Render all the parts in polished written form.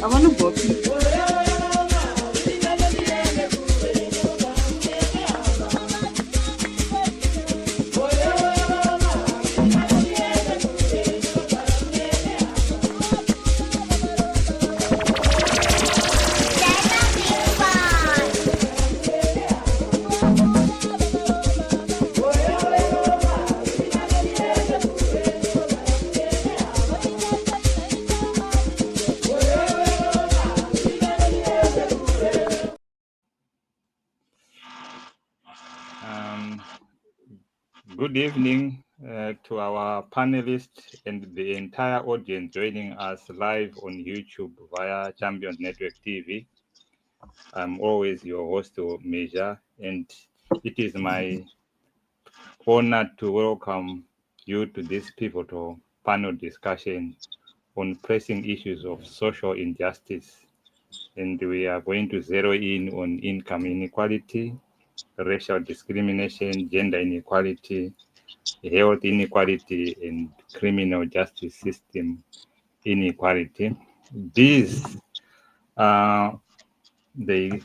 I want to go. Good evening to our panelists and the entire audience joining us live on YouTube via Champion Network TV. I'm always your host, Meja, and it is my honor to welcome you to this pivotal panel discussion on pressing issues of social injustice. And we are going to zero in on income inequality, racial discrimination, gender inequality, health inequality, and criminal justice system inequality. These they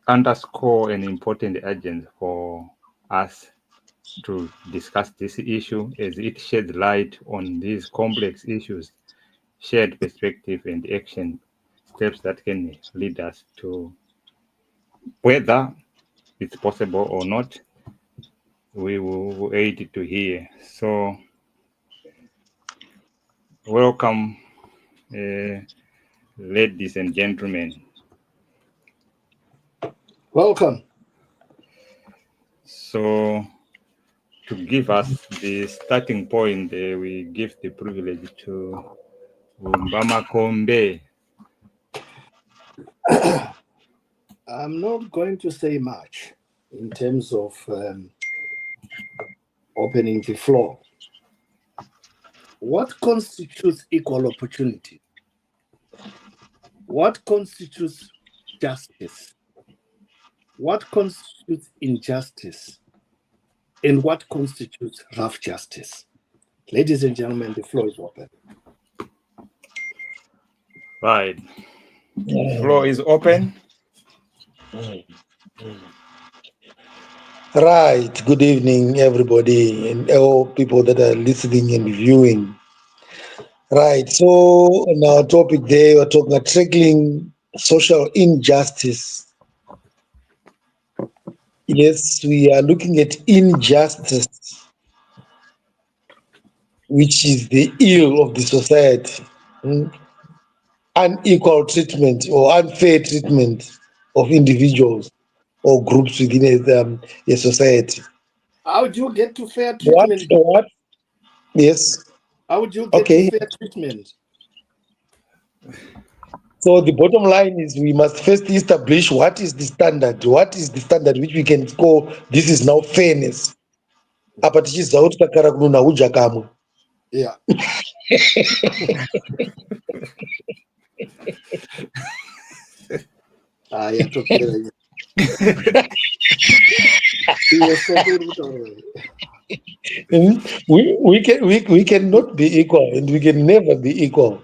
underscore an important agenda for us to discuss this issue as it sheds light on these complex issues, shared perspective and action steps that can lead us to whether it's possible or not. We will wait to hear. So welcome, ladies and gentlemen. Welcome. So to give us the starting point, we give the privilege to Mbama Kombe. I'm not going to say much in terms of opening the floor. What constitutes equal opportunity? What constitutes justice? What constitutes injustice? And what constitutes rough justice? Ladies and gentlemen, the floor is open. Right. The floor is open. Right. Good evening, everybody, and all people that are listening and viewing. Right. So, on our topic today, we're talking about tackling social injustice. Yes, we are looking at injustice, which is the ill of the society, unequal treatment or unfair treatment of individuals or groups within a society. How do you get to fair treatment? What? Yes. How would you get to fair treatment? So the bottom line is we must first establish what is the standard. What is the standard which we can call this is now fairness. Yeah. we cannot be equal, and we can never be equal.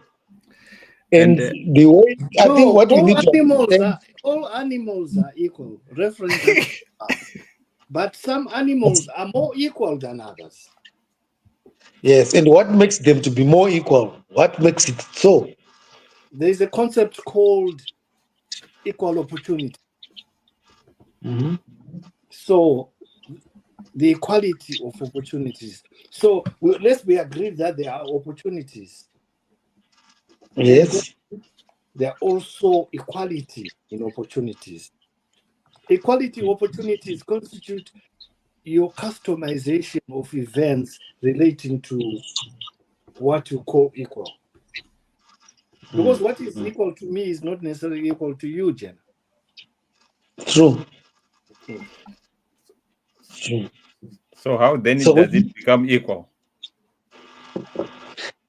And the way I think what we need to understand, all animals are equal. Reference, but some animals are more equal than others. Yes, and what makes them to be more equal? What makes it so? There is a concept called equal opportunity. Mm-hmm. So the equality of opportunities. So let's be agreed that there are opportunities. Yes. There are also equality in opportunities. Equality opportunities constitute your customization of events relating to what you call equal. Because what is equal to me is not necessarily equal to you, Jen. True. So how then does it become equal?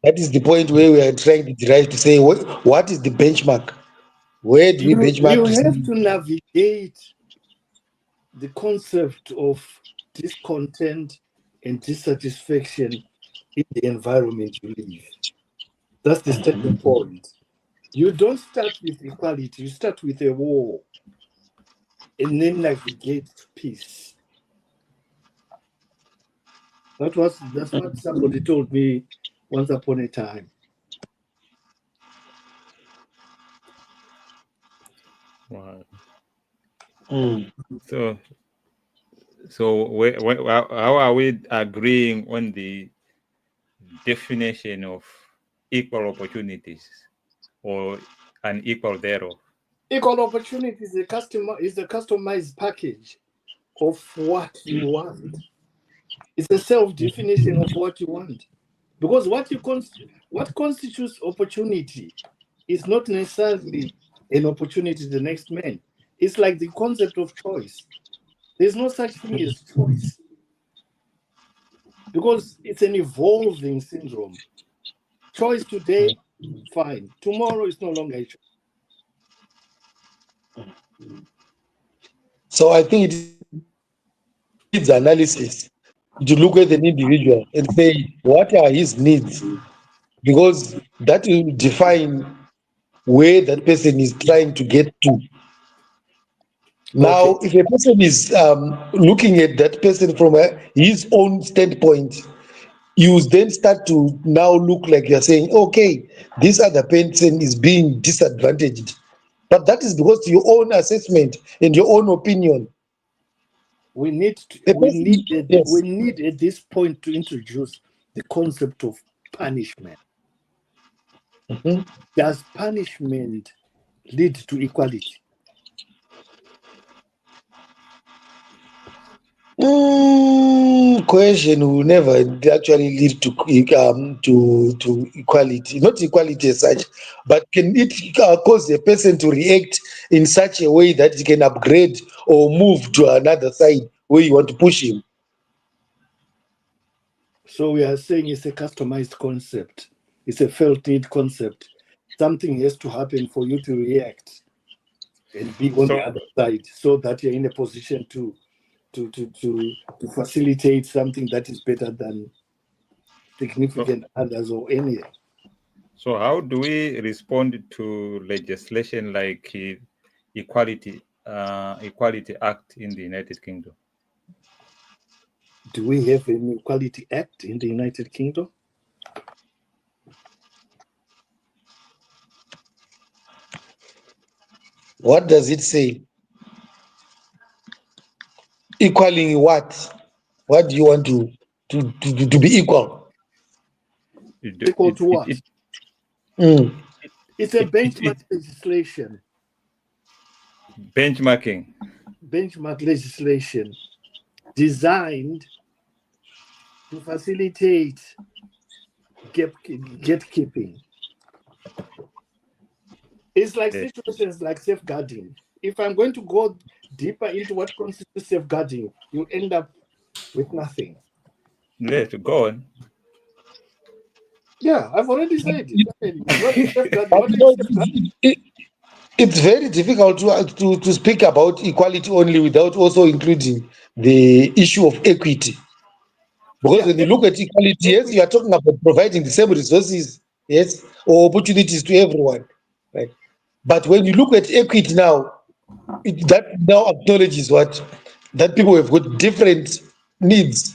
That is the point where we are trying to derive to say what is the benchmark? Where do we benchmark? You have to navigate the concept of discontent and dissatisfaction in the environment you live. That's the starting point. You don't start with equality, you start with a war and then navigate to peace. That's what somebody told me once upon a time. Wow. Mm. So how are we agreeing on the definition of equal opportunities or unequal thereof? Equal opportunity is a customized package of what you want. It's a self-definition of what you want. Because what constitutes opportunity is not necessarily an opportunity to the next man. It's like the concept of choice. There's no such thing as choice because it's an evolving syndrome. Choice today, fine. Tomorrow is no longer a choice. So I think it needs analysis to look at an individual and say, what are his needs? Because that will define where that person is trying to get to. Now, Okay. if a person is looking at that person from his own standpoint, you then start to now look like you're saying, okay, this other person is being disadvantaged. But that is because your own assessment and your own opinion. We need The person, we yes. need at this point to introduce the concept of punishment. Mhm. Does punishment lead to equality? Cohesion will never actually lead to equality, not equality as such, but can it cause a person to react in such a way that he can upgrade or move to another side where you want to push him? So we are saying it's a customized concept. It's a felt need concept. Something has to happen for you to react and be on the So other side so that you're in a position to facilitate something that is better than so significant others or anything. so how do we respond to legislation like Equality Act in the United Kingdom? Do we have an Equality Act in the United Kingdom? What does it say? Equaling what? What do you want to be equal? It, do- Equal to what? Mm. It's a it benchmark legislation. benchmarking. Benchmark legislation designed to facilitate gatekeeping. It's like Yes. situations like safeguarding. If I'm going to go deeper into what constitutes safeguarding, you end up with nothing. Let's go on. Yeah, I've already said it. I mean, what is safeguarding? But What you is know, safeguarding? it's very difficult to speak about equality only without also including the issue of equity. Because Yeah, when you look at equality, yes, equity. you are talking about providing the same resources, yes, or opportunities to everyone, right? But when you look at equity now, that now acknowledges what that people have got different needs,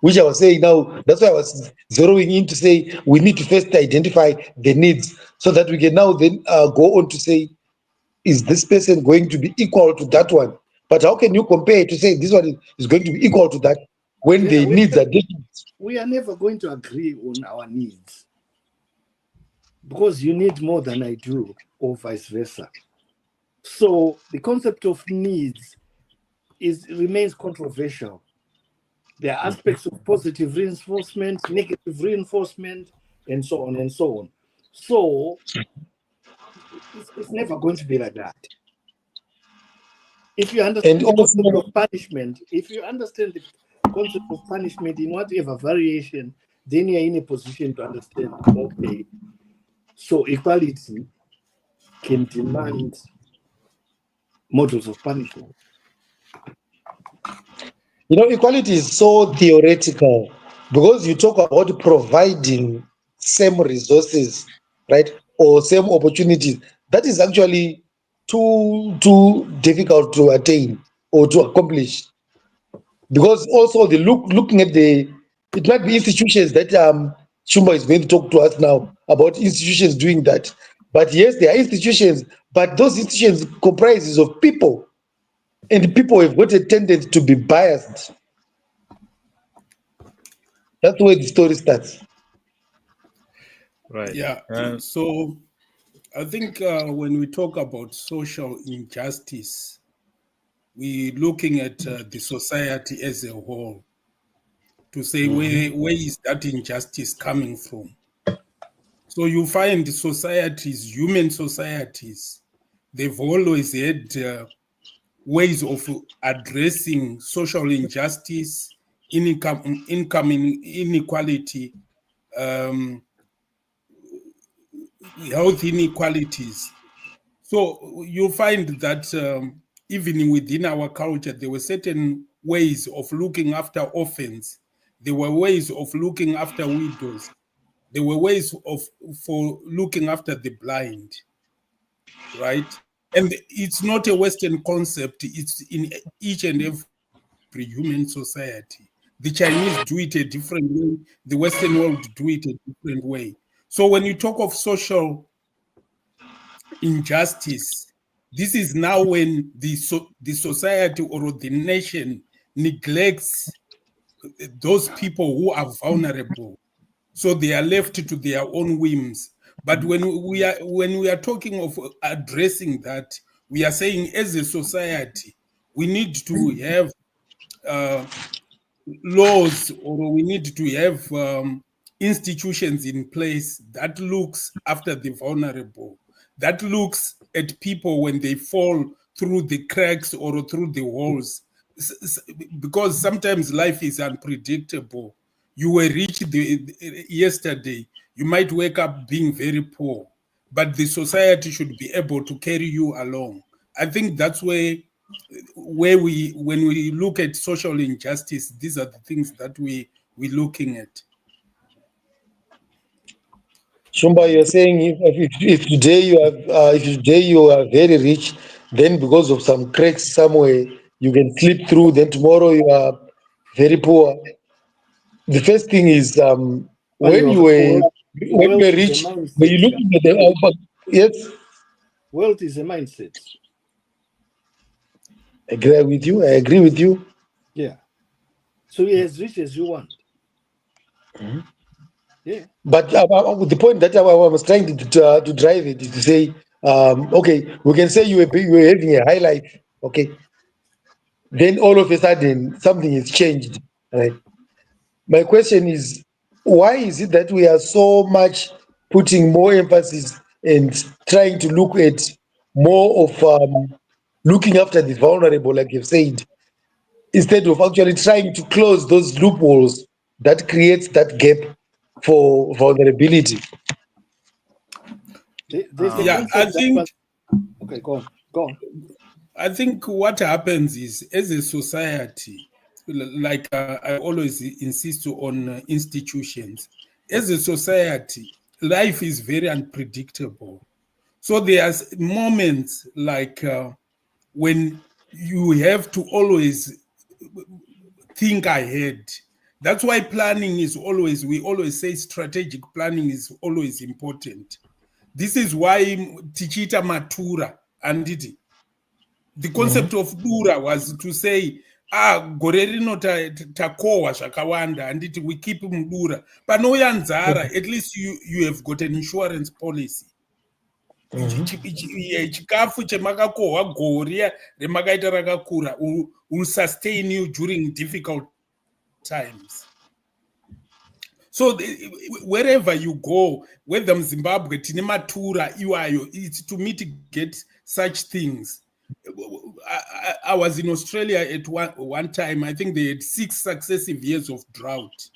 which I was saying now. That's why I was zeroing in to say we need to first identify the needs so that we can now then go on to say, is this person going to be equal to that one? But how can you compare to say this one is going to be equal to that when Yeah, the needs are different? we are never going to agree on our needs because you need more than I do, or vice versa. So the concept of needs remains controversial. There are aspects of positive reinforcement, negative reinforcement, and so on and so on. So it's never going to be like that. If you And understand the concept also, of punishment, if you understand the concept of punishment in whatever variation, then you're in a position to understand, okay, so equality can demand models of punishment. equality is so theoretical because you talk about providing same resources, right, or same opportunities, that is actually too difficult to attain or to accomplish. Because also looking at it might be institutions that Shumba is going to talk to us now about institutions doing that. But yes, there are institutions, but those institutions comprises of people, and people have got a tendency to be biased. That's where the story starts. Right. Yeah. So I think when we talk about social injustice, we're looking at the society as a whole to say where is that injustice coming from. So you find societies, human societies, they've always had ways of addressing social injustice, income inequality, um, health inequalities. So you find that even within our culture, there were certain ways of looking after orphans. There were ways of looking after widows. There were ways for looking after the blind, right? And it's not a Western concept. It's in each and every human society. The Chinese do it a different way. The Western world do it a different way. So when you talk of social injustice, this is now when the society or the nation neglects those people who are vulnerable, so they are left to their own whims. But when we are talking of addressing that, we are saying as a society we need to have laws, or we need to have institutions in place that looks after the vulnerable, that looks at people when they fall through the cracks or through the holes. Because sometimes life is unpredictable. You were rich yesterday, you might wake up being very poor, but the society should be able to carry you along. I think that's where when we look at social injustice, these are the things that we're looking at. Shumba, you're saying if today you are very rich, then because of some cracks somewhere you can slip through, then tomorrow you are very poor. The first thing is Well, when you were wealth is a rich, were you mindset. looking at the yes? Wealth is a mindset. I agree with you. I agree with you. Yeah. So you're as rich as you want. Yeah. But the point that I was trying to drive it is to say, okay, we can say you were having a high life, okay, then all of a sudden something has changed, right? My question is, why is it that we are so much putting more emphasis and trying to look at more of looking after the vulnerable, like you've said, instead of actually trying to close those loopholes that creates that gap for vulnerability? There's a Yeah, I concept that think was okay. Go on. Go on. I think what happens is, as a society, like I always insist on institutions, as a society, life is very unpredictable. So there's moments like when you have to always think ahead. That's why planning is always, we always say strategic planning is always important. This is why Tichita Matura and the concept of dura was to say, gore rino takohwa zvakawanda, handiti we keep mudura. Panouya nzara, at least you have got an insurance policy. Chikafu chemakakohwa gore remakaita rakakura will sustain you during difficult times. So wherever you go, whether Zimbabwe, tine matura iwayo, it's to mitigate such things. I was in Australia at one time. I think they had 6 successive years of drought.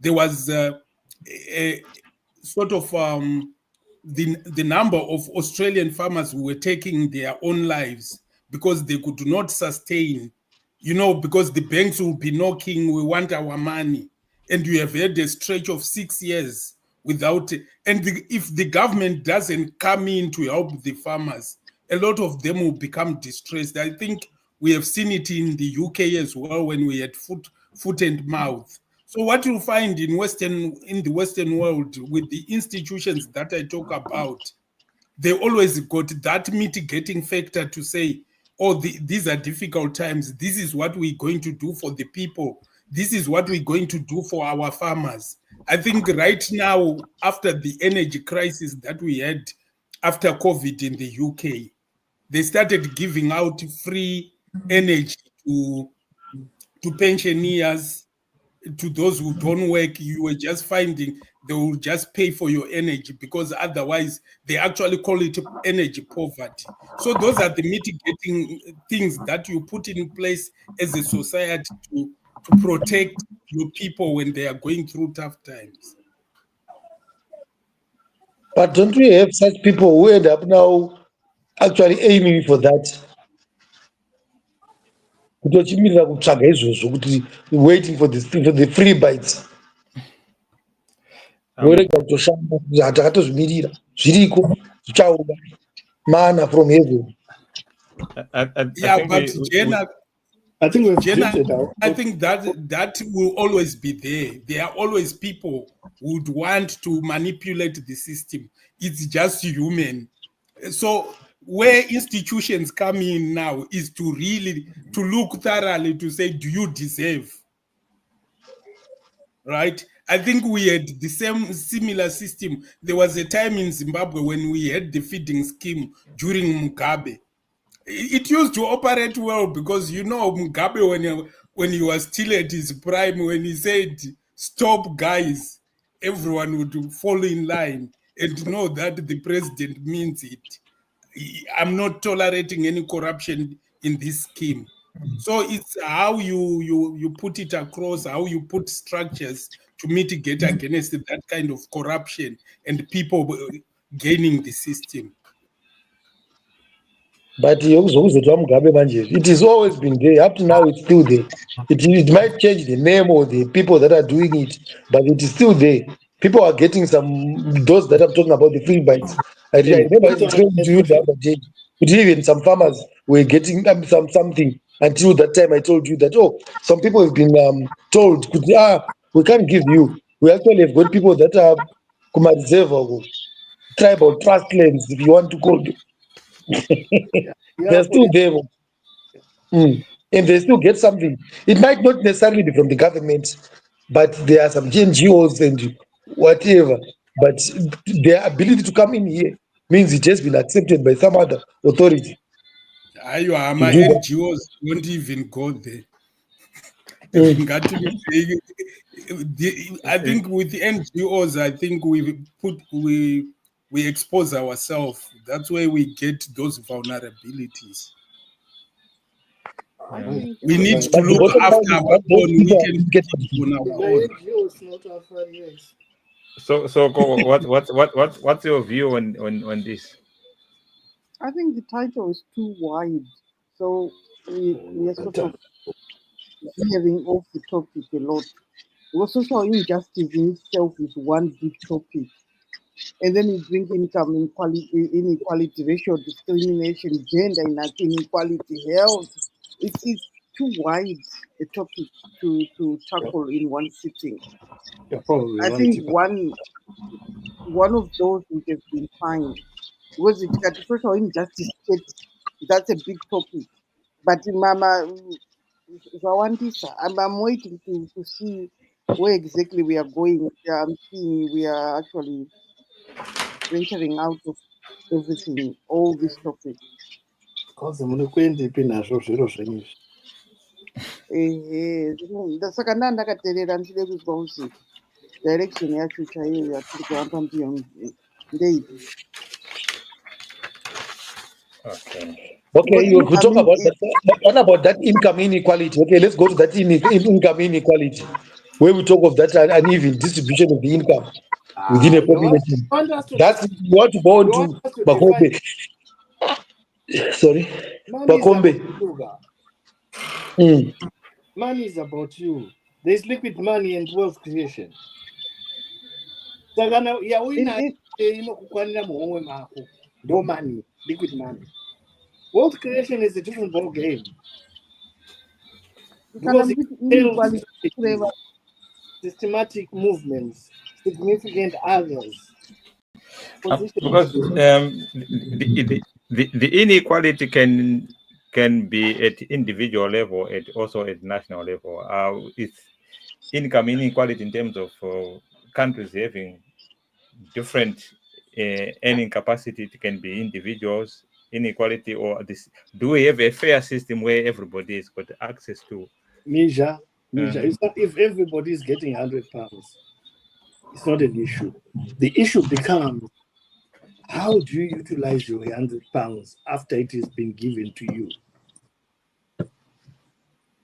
There was a sort of the number of Australian farmers who were taking their own lives because they could not sustain, because the banks will be knocking, we want our money. And you have had a stretch of 6 years without, if the government doesn't come in to help the farmers, a lot of them will become distressed. I think we have seen it in the UK as well when we had foot and mouth. So what you find in the Western world with the institutions that I talk about, they always got that mitigating factor to say, oh, these are difficult times. This is what we're going to do for the people. This is what we're going to do for our farmers. I think right now, after the energy crisis that we had after COVID in the UK, they started giving out free energy to pensioners, to those who don't work. You were just finding they will just pay for your energy, because otherwise they actually call it energy poverty. So those are the mitigating things that you put in place as a society to protect your people when they are going through tough times. But don't we have such people who end up now actually aiming for that? Kutochimirira kutsvaga izvozvo kuti waiting for the free bites. Worega kutoshanda kuti hatakatozvimirira zviriko zvichauya mana from heaven. But Jenna, I think we've Jenna, drifted out. I think that will always be there. There are always people who would want to manipulate the system. It's just human. So where institutions come in now is to really to look thoroughly to say, do you deserve? Right? I think we had the similar system. There was a time in Zimbabwe when we had the feeding scheme during Mugabe. It used to operate well because, you know, Mugabe, when he was still at his prime, when he said, stop guys, everyone would fall in line and know that the president means it. I'm not tolerating any corruption in this scheme. So it's how you put it across, how you put structures to mitigate against that kind of corruption and people gaining the system. But it has always been there. Up to now, it's still there. It might change the name or the people that are doing it, but it is still there. People are getting those that I'm talking about, the free bites. I remember explaining to you the other day, but even some farmers were getting something. Until that time, I told you that, some people have been told, we can't give you. We actually have got people that are tribal trust lands, if you want to call them. They're still there. And they still get something. It might not necessarily be from the government, but there are some NGOs and whatever. But their ability to come in here means it has been accepted by some other authority. My NGOs won't even go there. I think with the NGOs, I think we expose ourselves. That's where we get those vulnerabilities. We need to look after our own. We can get on our own. So what's your view on this? I think the title is too wide, so we are sort of veering off the topic a lot. Because social injustice in itself is one big topic, and then you bring income inequality, racial discrimination, gender inequality, health. It's too wide a topic to tackle in one sitting. I think one of those would have been fine. Because it got social injustice, that's a big topic. But Mama, I'm waiting to see where exactly we are going. I'm seeing we are actually venturing out of everything, all these topics. Saka ndakateerera ndichide kuzwa kuti direction yacho chaiyo yatiri kuhamba ndiyo ndeipi. Okay, you talk about that. What about that income inequality? Okay, let's go to that income inequality, where we talk of that uneven distribution of the income within a population. That's you want to go to Bakombe. Sorry, Bakombe. Money is about you. There's liquid money and wealth creation. Sakana yawina inokukwanira muhomwe mako. No money, liquid money. Wealth creation is a different ball game. Because it entails systematic movements, significant others. Because the inequality can be at individual level, and also at national level. It's income inequality in terms of countries having different earning capacity. It can be individuals inequality, or this. Do we have a fair system where everybody has got access to? Misha, it's not if everybody is getting £100, it's not an issue. The issue becomes, how do you utilize your £100 after it has been given to you?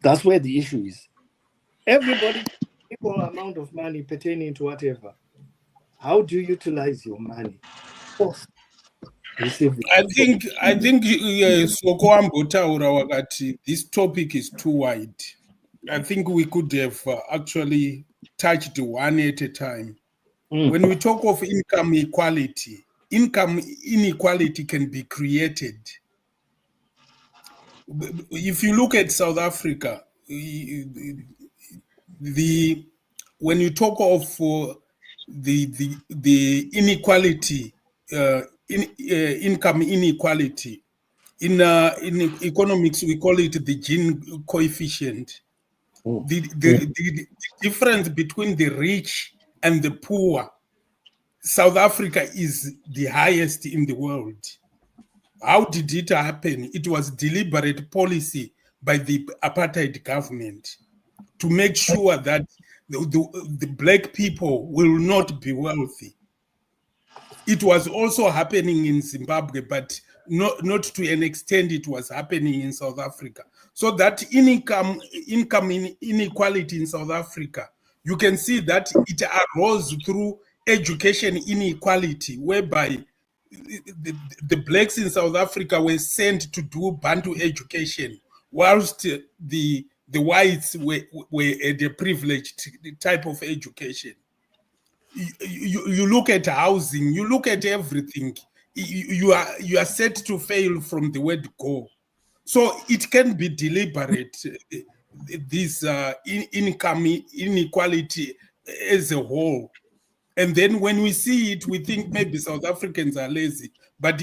That's where the issue is. Everybody equal amount of money pertaining to whatever. How do you utilize your money? Post receiving. I think Sokoambotaura wakati this topic is too wide. I think we could have actually touched one at a time. When we talk of income equality, income inequality can be created. If you look at South Africa, when you talk of the inequality, income inequality, in economics we call it the Gini coefficient. The difference between the rich and the poor, South Africa is the highest in the world. How did it happen? It was deliberate policy by the apartheid government to make sure that the black people will not be wealthy. It was also happening in Zimbabwe, but not to an extent it was happening in South Africa. So that income inequality in South Africa, you can see that it arose through education inequality, whereby the blacks in South Africa were sent to do Bantu education, whilst the whites were at a privileged type of education. You look at housing, you look at everything. You are set to fail from the word go. So it can be deliberate. This income inequality as a whole. And then when we see it, we think maybe South Africans are lazy, but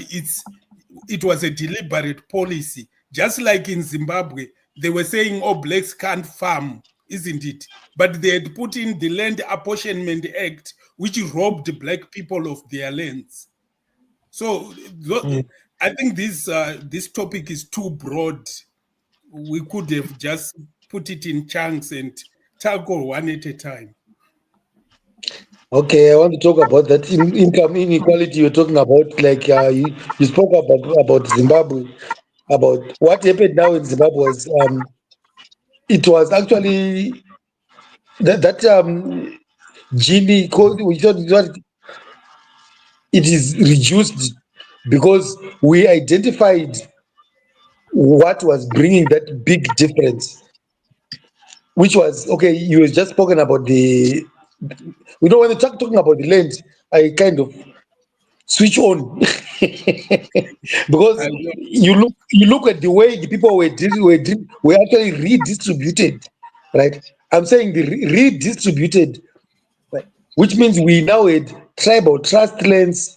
it was a deliberate policy. Just like in Zimbabwe, they were saying, oh, blacks can't farm, isn't it? But they had put in the Land Apportionment Act, which robbed black people of their lands. So I think this topic is too broad. We could have just put it in chunks and tackle one at a time. Okay, I want to talk about that income inequality you're talking about. Like you spoke about Zimbabwe, about what happened now in Zimbabwe was it was actually that Gini code. We thought it is reduced because we identified what was bringing that big difference, which was okay. You were just spoken about the. We know when you're talking about the land, I kind of switch on because you look at the way the people were actually redistributed, right? I'm saying the redistributed, right? Which means we now had tribal trust lands,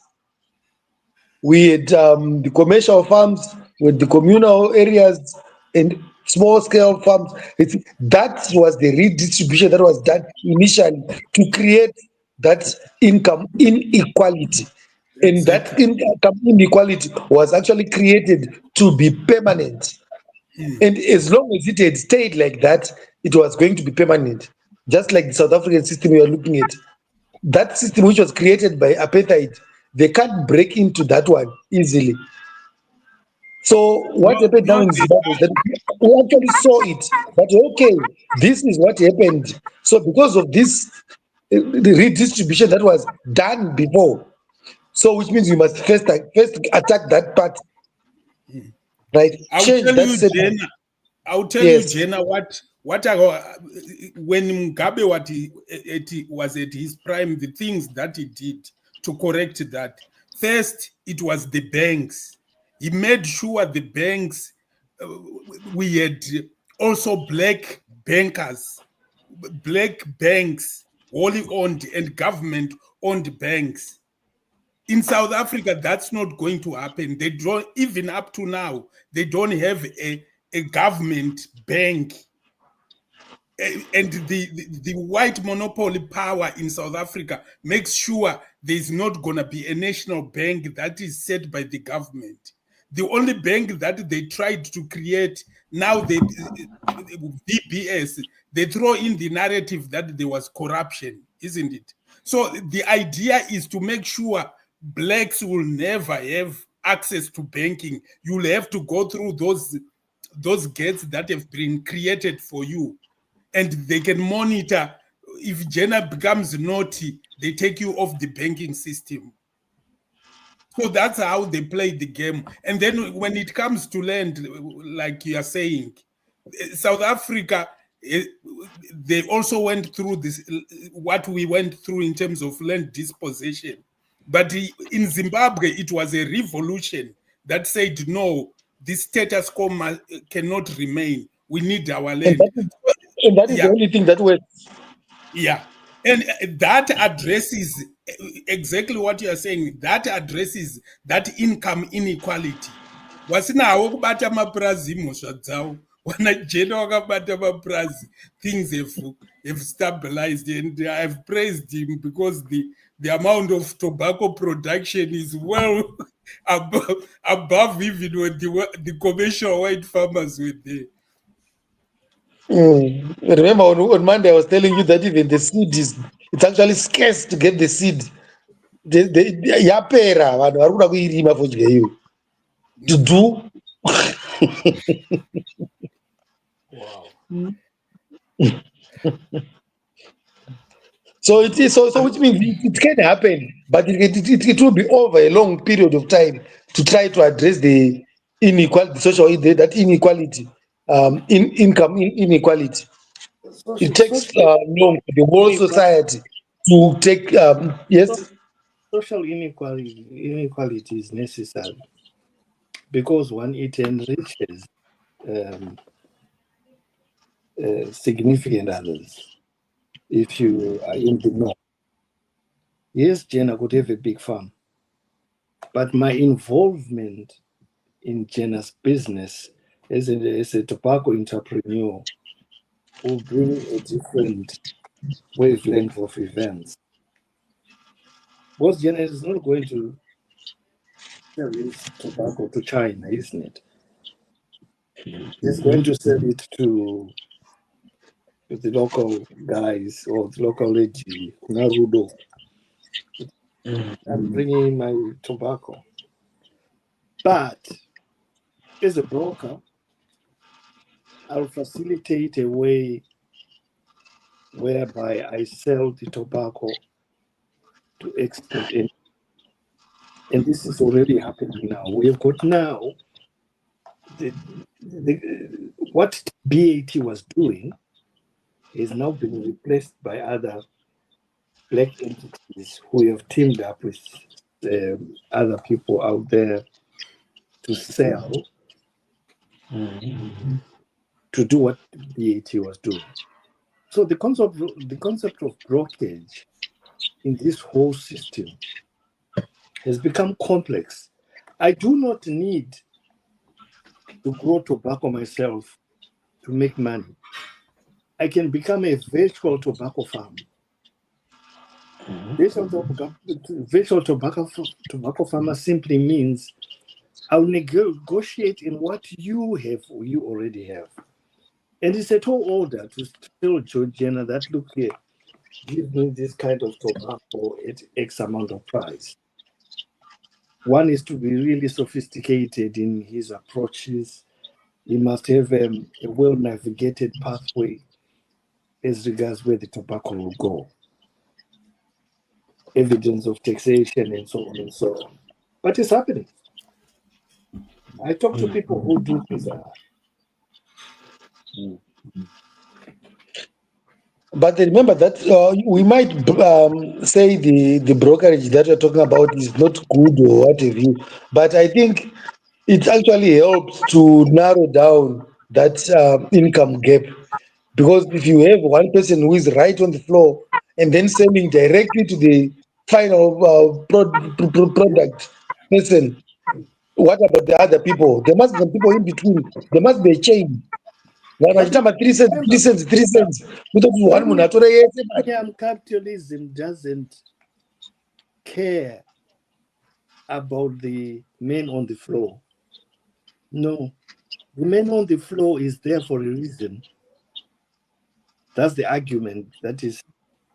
we had the commercial farms with the communal areas and small scale farms. That was the redistribution that was done initially to create that income inequality. And that income inequality was actually created to be permanent. And as long as it had stayed like that, it was going to be permanent. Just like the South African system we are looking at. That system which was created by apartheid, they can't break into that one easily. So what happened now in Zimbabwe is that we actually saw it, but okay, this is what happened. So because of this, the redistribution that was done before, so which means we must first attack that part, right? I'll Change tell that you, setup. Jenna, I'll tell you, Jenna, when Mugabe was at his prime, the things that he did to correct that. First, it was the banks. He made sure the banks, we had also black bankers, black banks, wholly owned and government-owned banks. In South Africa, that's not going to happen. They don't, even up to now, they don't have a government bank. And the white monopoly power in South Africa makes sure there's not going to be a national bank that is set by the government. The only bank that they tried to create, now VBS, they throw in the narrative that there was corruption, isn't it? So the idea is to make sure blacks will never have access to banking. You'll have to go through those gates that have been created for you. And they can monitor. If gender becomes naughty, they take you off the banking system. So that's how they play the game. And then when it comes to land, like you are saying, South Africa, they also went through this, what we went through in terms of land dispossession. But in Zimbabwe, it was a revolution that said, no, the status quo cannot remain. We need our land. And that is the only thing that works. Yeah. And that addresses exactly what you are saying. That addresses that income inequality. Wasinawo kubata mapurazi mhosva dzawo. Wanajena wakabata mapurazi, things have stabilized, and I've praised him because the amount of tobacco production is well above even when the commercial white farmers were there. Remember on Monday I was telling you that even the seed it's actually scarce to get the seed. Yapera vanhu vari kuda kuirima fodya iyo to do. Wow. So it is so which means it can happen, but it will be over a long period of time to try to address the inequality, that inequality, income inequality. It takes long for the whole society to take yes. Social inequality is necessary because one, it enriches significant others. If you are in the north, yes, Jenna could have a big farm, but my involvement in Jenna's business as a tobacco entrepreneur will bring a different wavelength of events. Because Jenna is not going to sell his tobacco to China, isn't it? He's going to sell it to the local guys or the local lady, Narudo. I'm bringing my tobacco. But as a broker, I'll facilitate a way whereby I sell the tobacco to export. And this is already happening now. We have got now what BAT was doing is now being replaced by other black entities who have teamed up with other people out there to sell, to do what BAT was doing. So the concept of brokerage in this whole system has become complex. I do not need to grow tobacco myself to make money. I can become a virtual tobacco farm. Virtual tobacco farmer simply means I'll negotiate in what you have or you already have. And it's a tall order to tell Georgiana that, look here, give me this kind of tobacco at X amount of price. One is to be really sophisticated in his approaches. He must have a well-navigated pathway as regards where the tobacco will go. Evidence of taxation and so on and so on. But it's happening. I talk to people who do this. But remember that we might say the brokerage that you're talking about is not good or what have you. But I think it actually helps to narrow down that income gap. Because if you have one person who is right on the floor and then selling directly to the final product person, what about the other people? There must be some people in between. There must be a chain. But Vachitamba 3 cents, 3 remember, cents, 3 cents. Kutoti one munhu atore yese mari. capitalism doesn't care about the men on the floor. No, the men on the floor is there for a reason. That's the argument that is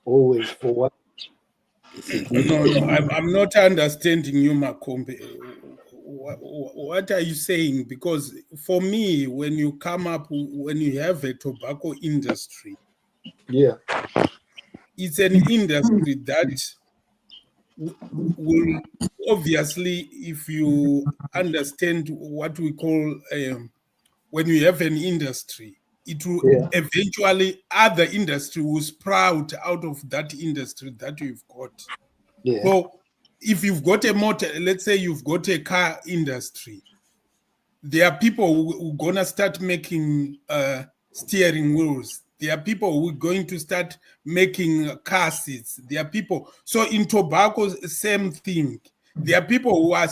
always for what is significant. No, I'm not understanding you, Makombe. What are you saying? Because for me, when you come up, when you have a tobacco industry, Yeah. it's an industry that will obviously, if you understand what we call when you have an industry, it will eventually other industry will sprout out of that industry that you've got. Yeah. So if you've got a motor, let's say you've got a car industry, there are people who are gonna start making steering wheels. There are people who are going to start making car seats. There are people. So in tobacco, same thing. There are people who are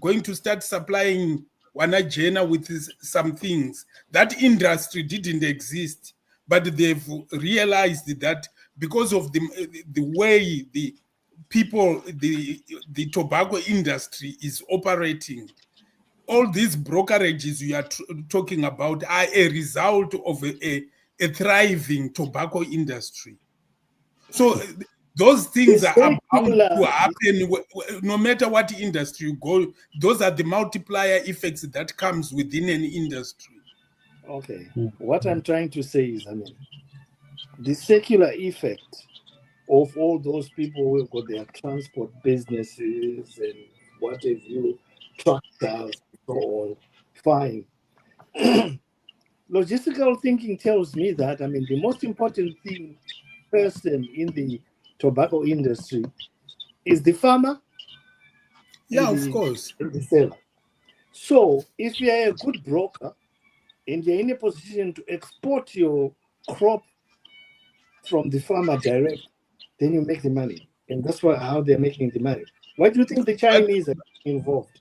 going to start supplying Wanajena with some things. That industry didn't exist, but they've realized that because of the way the people, the tobacco industry is operating, all these brokerages you are talking about are a result of a thriving tobacco industry. So those things are bound to happen no matter what industry you go. Those are the multiplier effects that comes within an industry. Okay. What I'm trying to say is, the secular effect of all those people who have got their transport businesses and what have you, tractors, and so on, fine. Logistical thinking tells me that, the most important person in the tobacco industry is the farmer. Yeah, of course. And the seller. So if you're a good broker and you're in a position to export your crop from the farmer direct, then you make the money. And that's how they're making the money. Why do you think the Chinese are involved?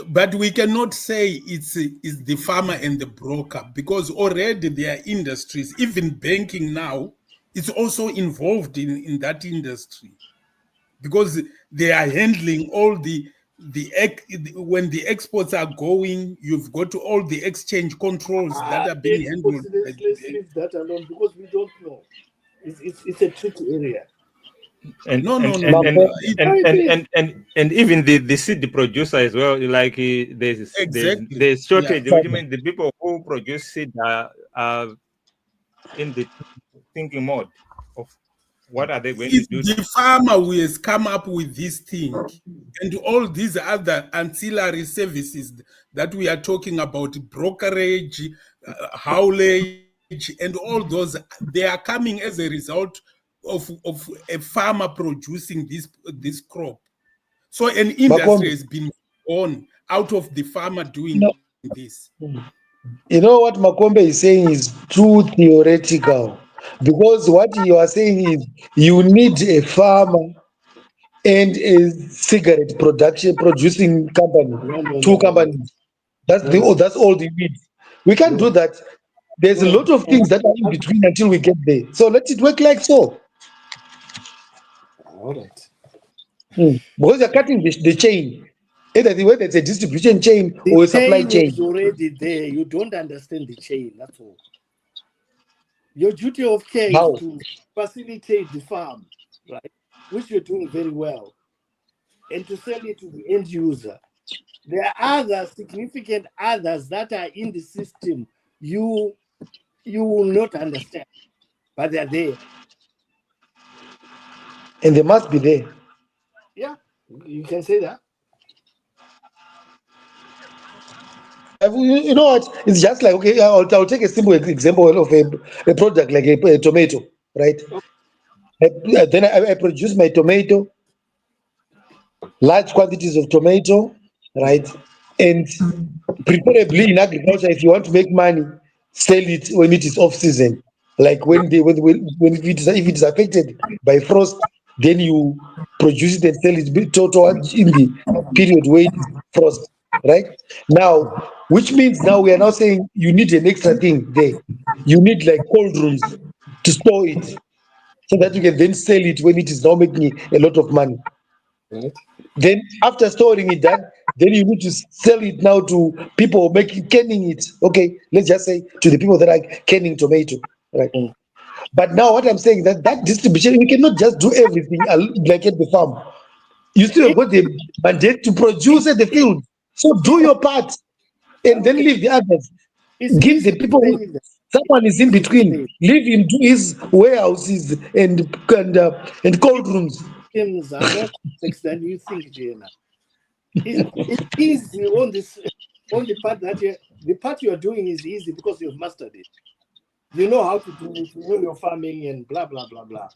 But we cannot say it's the farmer and the broker, because already there are industries, even banking now, it's also involved in that industry, because they are handling all when the exports are going, you've got all the exchange controls that are being handled. Let's leave that alone, because we don't know. It's a tricky area. And No. And even the seed producer as well, like there's shortage, which means the people who produce seed are in the thinking mode of what are they going to do. The farmer who has come up with this thing, and all these other ancillary services that we are talking about, brokerage, haulage, and all those, they are coming as a result of a farmer producing this crop. So an industry has been born out of the farmer doing this. You know what Makombe is saying is too theoretical, because what you are saying is you need a farmer and a cigarette producing company, two companies. That's all you need. We can't do that. There's a lot of things that are in between until we get there. So let it work like so. All right. Because you're cutting the chain. Either whether it's a distribution chain or a supply chain. Is already there. You don't understand the chain, that's all. Your duty of care is to facilitate the farm, right? Which you're doing very well, and to sell it to the end user. There are other significant others that are in the system you will not understand, but they're there. And they must be there. Yeah, you can say that. You know what? It's just like, okay, I'll take a simple example of a product like a tomato. right? Then I produce my tomato, large quantities of tomato, right? And preferably in agriculture, if you want to make money, sell it when it is off season. Like when if it is affected by frost, then you produce it and sell it towards in the period where it is frost, right? Now, which means now we are now saying you need an extra thing there. You need like cold rooms to store it so that you can then sell it when it is now making a lot of money. Right. Then after storing it, then you need to sell it now to people making canning it. Okay, let's just say to the people that are canning tomato, right? Mm. But now what I'm saying that distribution, we cannot just do everything like at the farm. You still have got the mandate to produce at the field. So do your part and then leave the others. It's Give easy the people. to say that. Someone is in Easy to between. say. Leave him to his warehouses and cold rooms. Things are more complex than you think, Jana. It's easy on this, on the part that the part you are doing is easy because you've mastered it. You know how to do it. You know your farming and blah blah blah blah.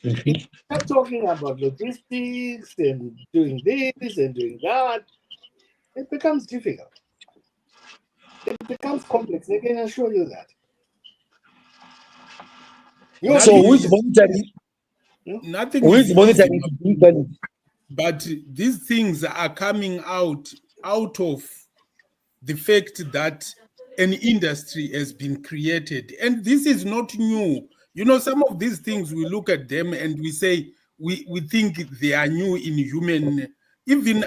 If you start talking about logistics and doing this and doing that, it becomes difficult. It becomes complex. I can assure you that. So Nothing who is is, monitoring? nothing Who is is easy, monitoring to bring value? but these things are coming out of the fact that an industry has been created, and this is not new. You know, some of these things we look at them and we say we think they are new in human. Even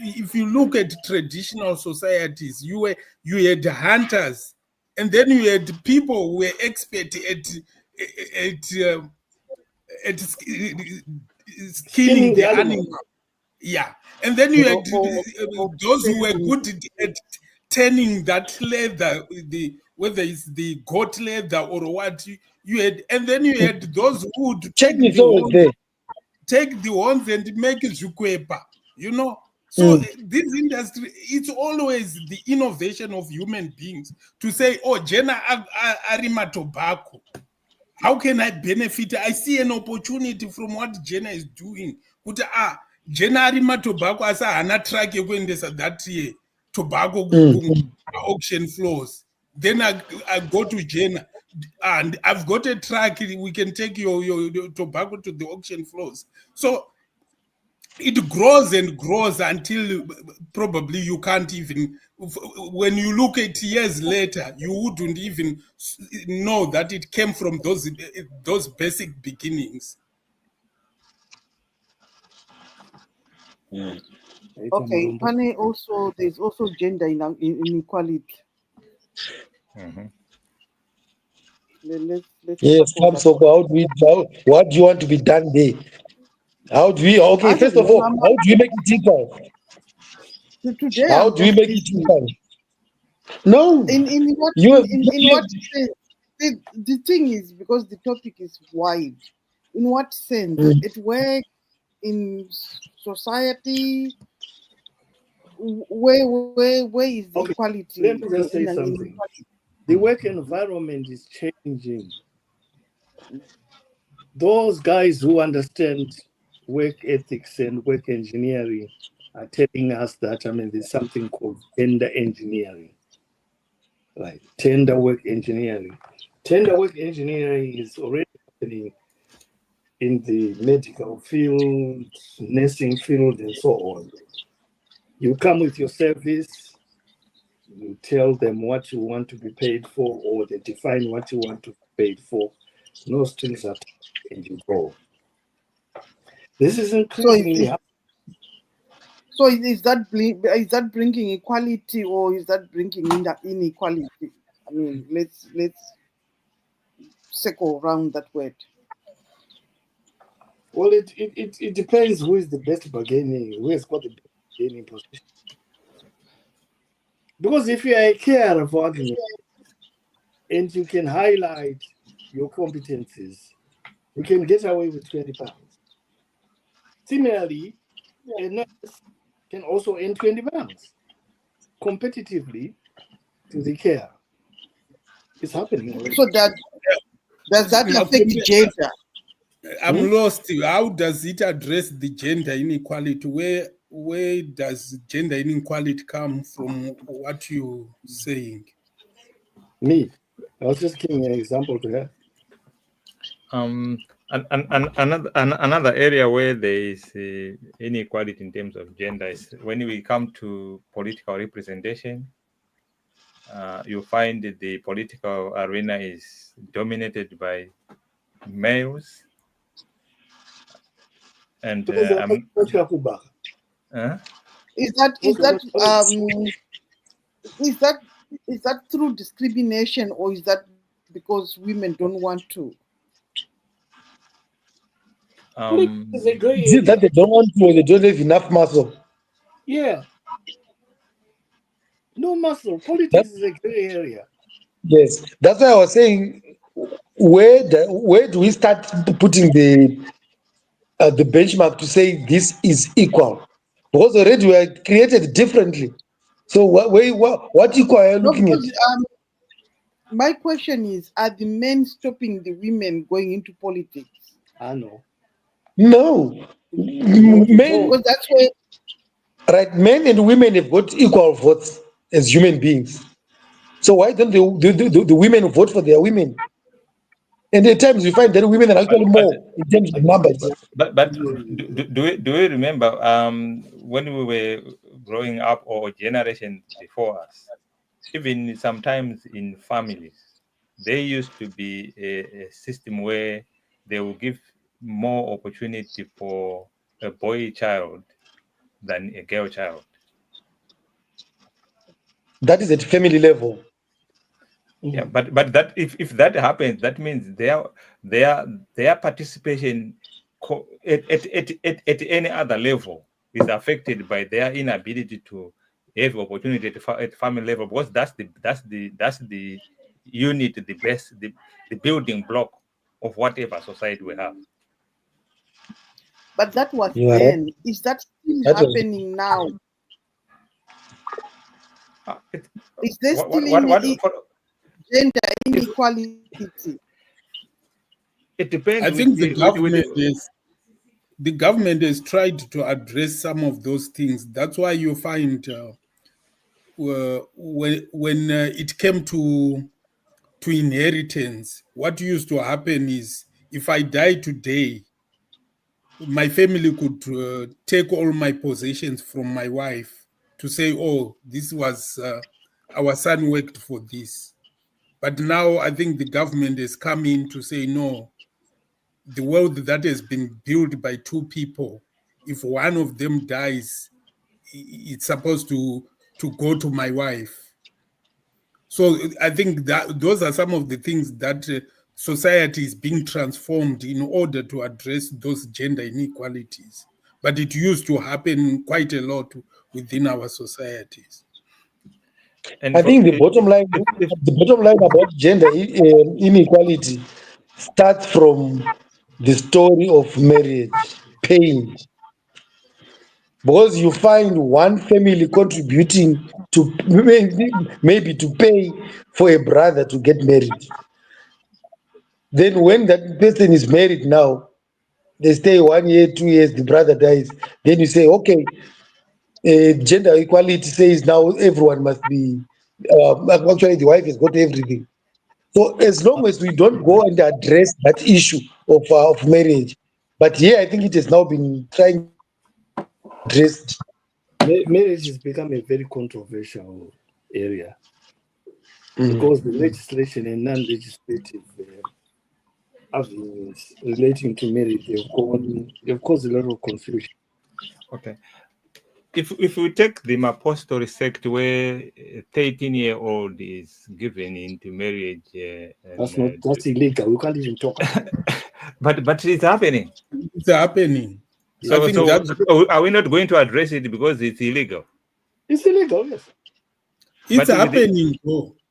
if you look at traditional societies, you had hunters, and then you had people who were expert at skinning Skinning the the animal. animal. Yeah, and then you had or those who were protecting. good at turning that leather, whether it's the goat leather or what you had, and then you had those who would Change is always there. take the horns and make zukwepa, you know. So Mm. this industry, it's always the innovation of human beings to say, oh, Jenna Arima tobacco. How can I benefit? I see an opportunity from what Jenna is doing. Kuti Jenna Arima tobacco asa hana track yekuendesa that year tobacco auction floors. Then I go to Jenna and I've got a track. We can take your tobacco to the auction floors. So it grows and grows until probably you can't even, when you look at years later, you wouldn't even know that it came from those basic beginnings. Okay, Pane, also there's also gender inequality. Let's Yes, tackle that so one. what do you want to be done there? How do we, okay, I don't first of know. all, how do we make it equal? Today How I'm do we just make it listening. equal? No, In what you have in what sense? The thing is, because the topic is wide, in what sense? At work, in society, where is the Okay, equality? let me just say in an something. inequality? The work environment is changing. Those guys who understand work ethics and work engineering are telling us that, there's something called gender engineering. Right, tender work engineering. Tender work engineering is already happening in the medical field, nursing field, and so on. You come with your service, you tell them what you want to be paid for, or they define what you want to be paid for. No strings attached, and you go. This is increasingly happening. So is that bringing equality or is that bringing inequality? I mean, let's circle around that word. Well, it depends who is the best bargaining, who has got the best bargaining position. Because if you are a carer for argument and you can highlight your competencies, you can get away with 20 pounds. Similarly, a nurse can also earn 20 pounds competitively to the care. It's happening already. So that Does that affect gender? I'm lost. How does it address the gender inequality? Where does gender inequality come from? What you saying? Me, I was just giving an example to her. Another area where there is inequality in terms of gender is when we come to political representation. You find that the political arena is dominated by males, and Is that through discrimination, or is that because women don't want to? It's a gray Is it that area. they don't want to, or they don't have enough muscle? Yeah. No muscle. Politics is a gray area. Yes, that's why I was saying, where do we start putting the benchmark to say this is equal? Because already we are created differently. So what equal are you No, looking at? because, my question is: are the men stopping the women going into politics? I know. No, men, Because that's where. right? Men and women have got equal votes as human beings. So why don't the women vote for their women? And at times we find that women are actually more in terms of numbers. But do we remember when we were growing up, or generation before us, even sometimes in families, there used to be a system where they will give more opportunity for a boy child than a girl child. That is at family level. Yeah, but that if that happens, that means their participation at any other level is affected by their inability to have opportunity at family level, because that's the unit, the best, the building block of whatever society we have. But that was You are then. Is that still That was- happening now? Is there What, still gender inequality? it depends. I think the government has tried to address some of those things. That's why you find when it came to inheritance, what used to happen is, if I die today, my family could take all my possessions from my wife to say, oh, this was our son worked for this. But now I think the government has come in to say, no, the wealth that has been built by two people, if one of them dies, it's supposed to go to my wife. So I think that those are some of the things that society is being transformed in order to address those gender inequalities. But it used to happen quite a lot within our societies. And I think the bottom line about gender inequality starts from the story of marriage, pain. Because you find one family contributing to maybe to pay for a brother to get married. Then when that person is married now, they stay 1 year, 2 years, the brother dies. Then you say, okay, gender equality says now everyone must be, actually the wife has got everything. So as long as we don't go and address that issue of marriage, but here I think it has now been trying to be addressed. Marriage has become a very controversial area because the legislation and non-legislative avenues relating to marriage they've caused a lot of confusion. Okay. If we take the Mapostoli sect, where a 13-year-old is given into marriage, That's illegal. We can't even talk about it. but it's happening. It's happening. So, I think that's, are we not going to address it because it's illegal? It's illegal, yes. it's happening.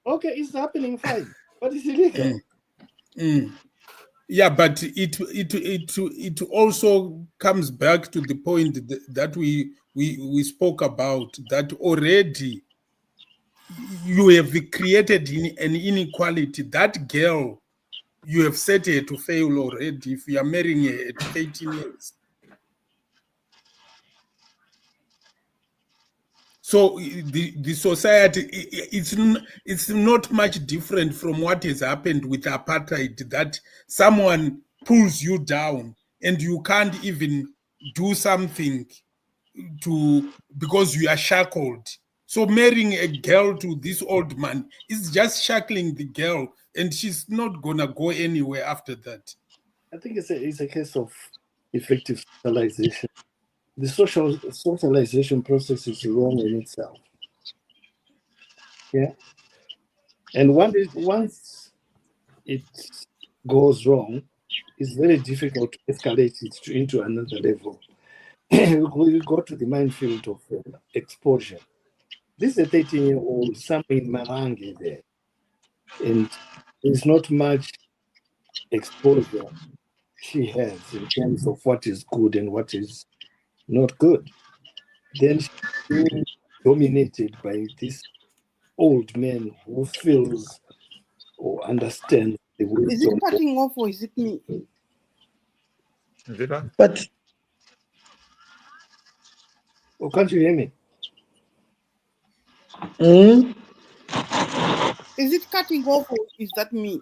Okay, it's happening, fine, but it's illegal. Yeah, but it also comes back to the point that we spoke about, that already you have created an inequality. That girl you have set her to fail already if you are marrying her at 13 years. So the society, it's not much different from what has happened with apartheid, that someone pulls you down and you can't even do something because you are shackled. So marrying a girl to this old man is just shackling the girl, and she's not gonna go anywhere after that. I think it's a case of effective socialization. The socialization process is wrong in itself. Yeah. And once it goes wrong, it's very difficult to escalate it into another level. We go to the minefield of exposure. This is a 13-year-old somewhere in Marangi there. And there's not much exposure she has in terms of what is good and what is not good. Then she's being dominated by this old man who feels or understands the Is wisdom. it cutting off or is it me? Is it what? But Oh, can't you hear me? mm, Is it cutting off or is that me?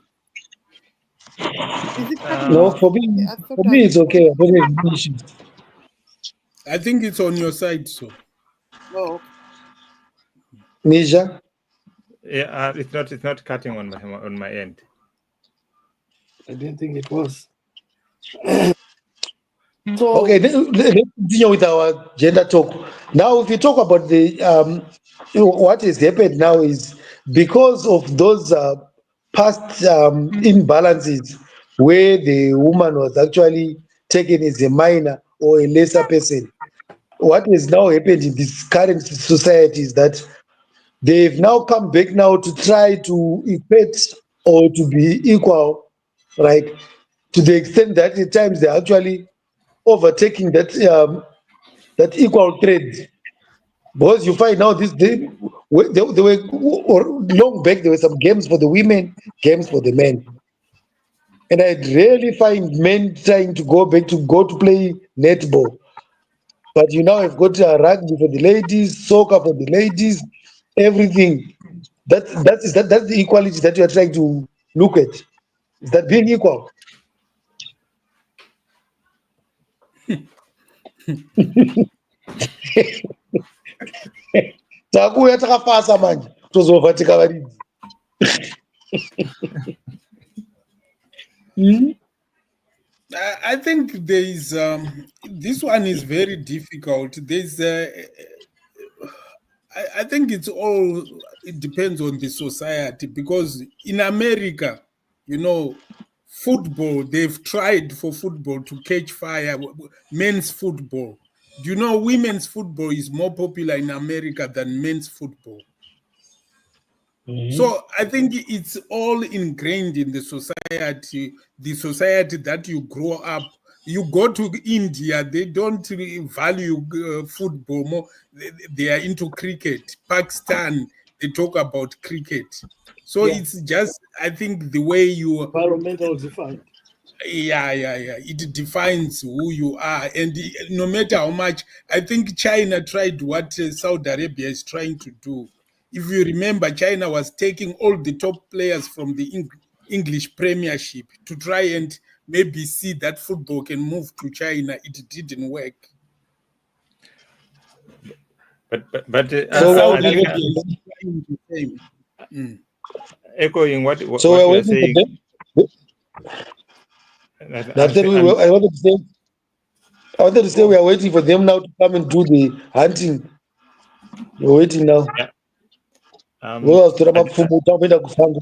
Is it cutting no, off? for me, I thought for me it's okay. I don't have any issues. I think it's on your side, so. Oh, okay. Misha? Yeah, it's not cutting on my end. I didn't think it was. So Okay, let's continue with our gender talk. Now, if you talk about the what has happened now is because of those past imbalances where the woman was actually taken as a minor or a lesser person. What has now happened in this current society is that they've now come back now to try to equate or to be equal, right? To the extent that at times they're actually overtaking that equal trade, because you find now there were or long back there were some games for the women, games for the men, and I rarely find men trying to go to play netball. But you now have got rugby for the ladies, soccer for the ladies, everything. That's the equality that you are trying to look at. Is that being equal? Takuya takafasa manje tozovatika varidzi. I think there is this one is very difficult. There's I think it depends on the society, because in America, football, they've tried for football to catch fire. Men's football. Do you know women's football is more popular in America than men's football? So I think it's all ingrained in the society that you grow up. You go to India, they don't really value football more. They are into cricket. Pakistan, they talk about cricket. So yeah, it's just, I think, the way you environmental defined. yeah. It defines who you are. And no matter how much, I think China tried what Saudi Arabia is trying to do. If you remember, China was taking all the top players from the English Premiership to try and maybe see that football can move to China. It didn't work. But So Saudi I think Arabia is trying the same. echoing what so we're you are waiting for saying. them. That's it. I'm I wanted to say we are waiting for them now to come and do the hunting. We're waiting now. yeah, We'll sort of utakwenda kufanga.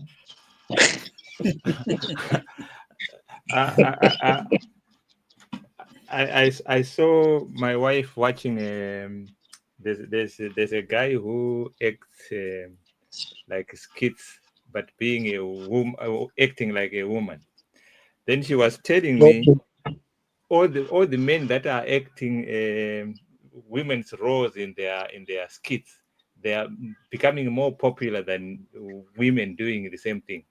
I saw my wife watching. There's a guy who acts like skits, but being a woman, acting like a woman. Then she was telling me all the men that are acting women's roles in their skits, they are becoming more popular than women doing the same thing.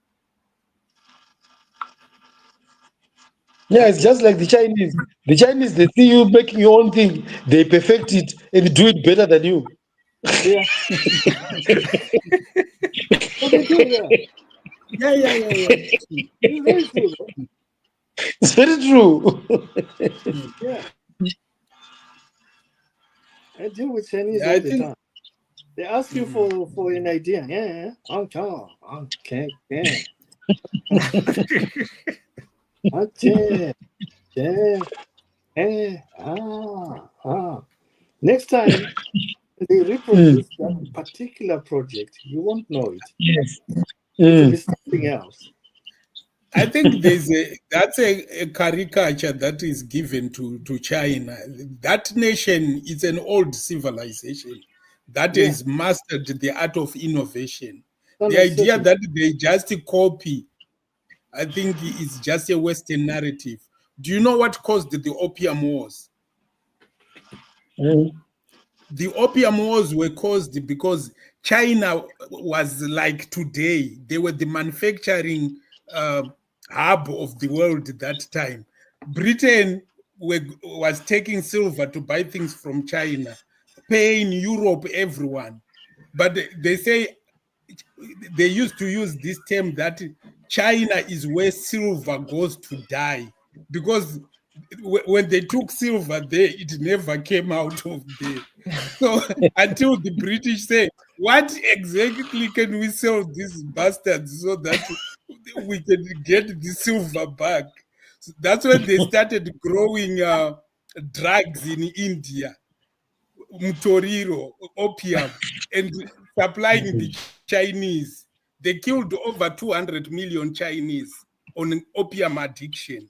Yeah, it's just like the Chinese. The Chinese, they see you making your own thing, they perfect it and do it better than you. Yeah. Oh, they do, yeah. Yeah. It's very true, though. It's very true. Yeah. I deal with Chinese Yeah, all I the think time. They ask you for an idea. Yeah. Okay. Okay. Yeah. Next time they reproduce that particular project, you won't know it. Yes. It will be something else. I think that's a caricature that is given to China. That nation is an old civilization that Yeah. has mastered the art of innovation. The idea 100%. that they just copy, I think, is just a Western narrative. Do you know what caused the Opium Wars? The Opium Wars were caused because China was like today. They were the manufacturing hub of the world at that time. Britain was taking silver to buy things from China, paying Europe, everyone. But they say, they used to use this term that China is where silver goes to die, because when they took silver there, it never came out of there. So until the British say, what exactly can we sell these bastards so that we can get the silver back? So that's when they started growing drugs in India, mutoriro, opium, and supplying the Chinese. They killed over 200 million Chinese on opium addiction.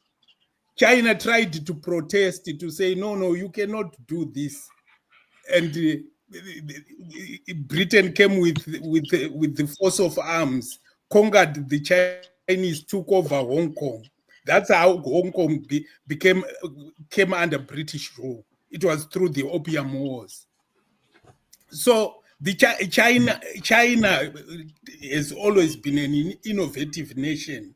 China tried to protest, to say, no, you cannot do this. And Britain came with the force of arms, conquered the Chinese, took over Hong Kong. That's how Hong Kong came under British rule. It was through the Opium Wars. So the China has always been an innovative nation.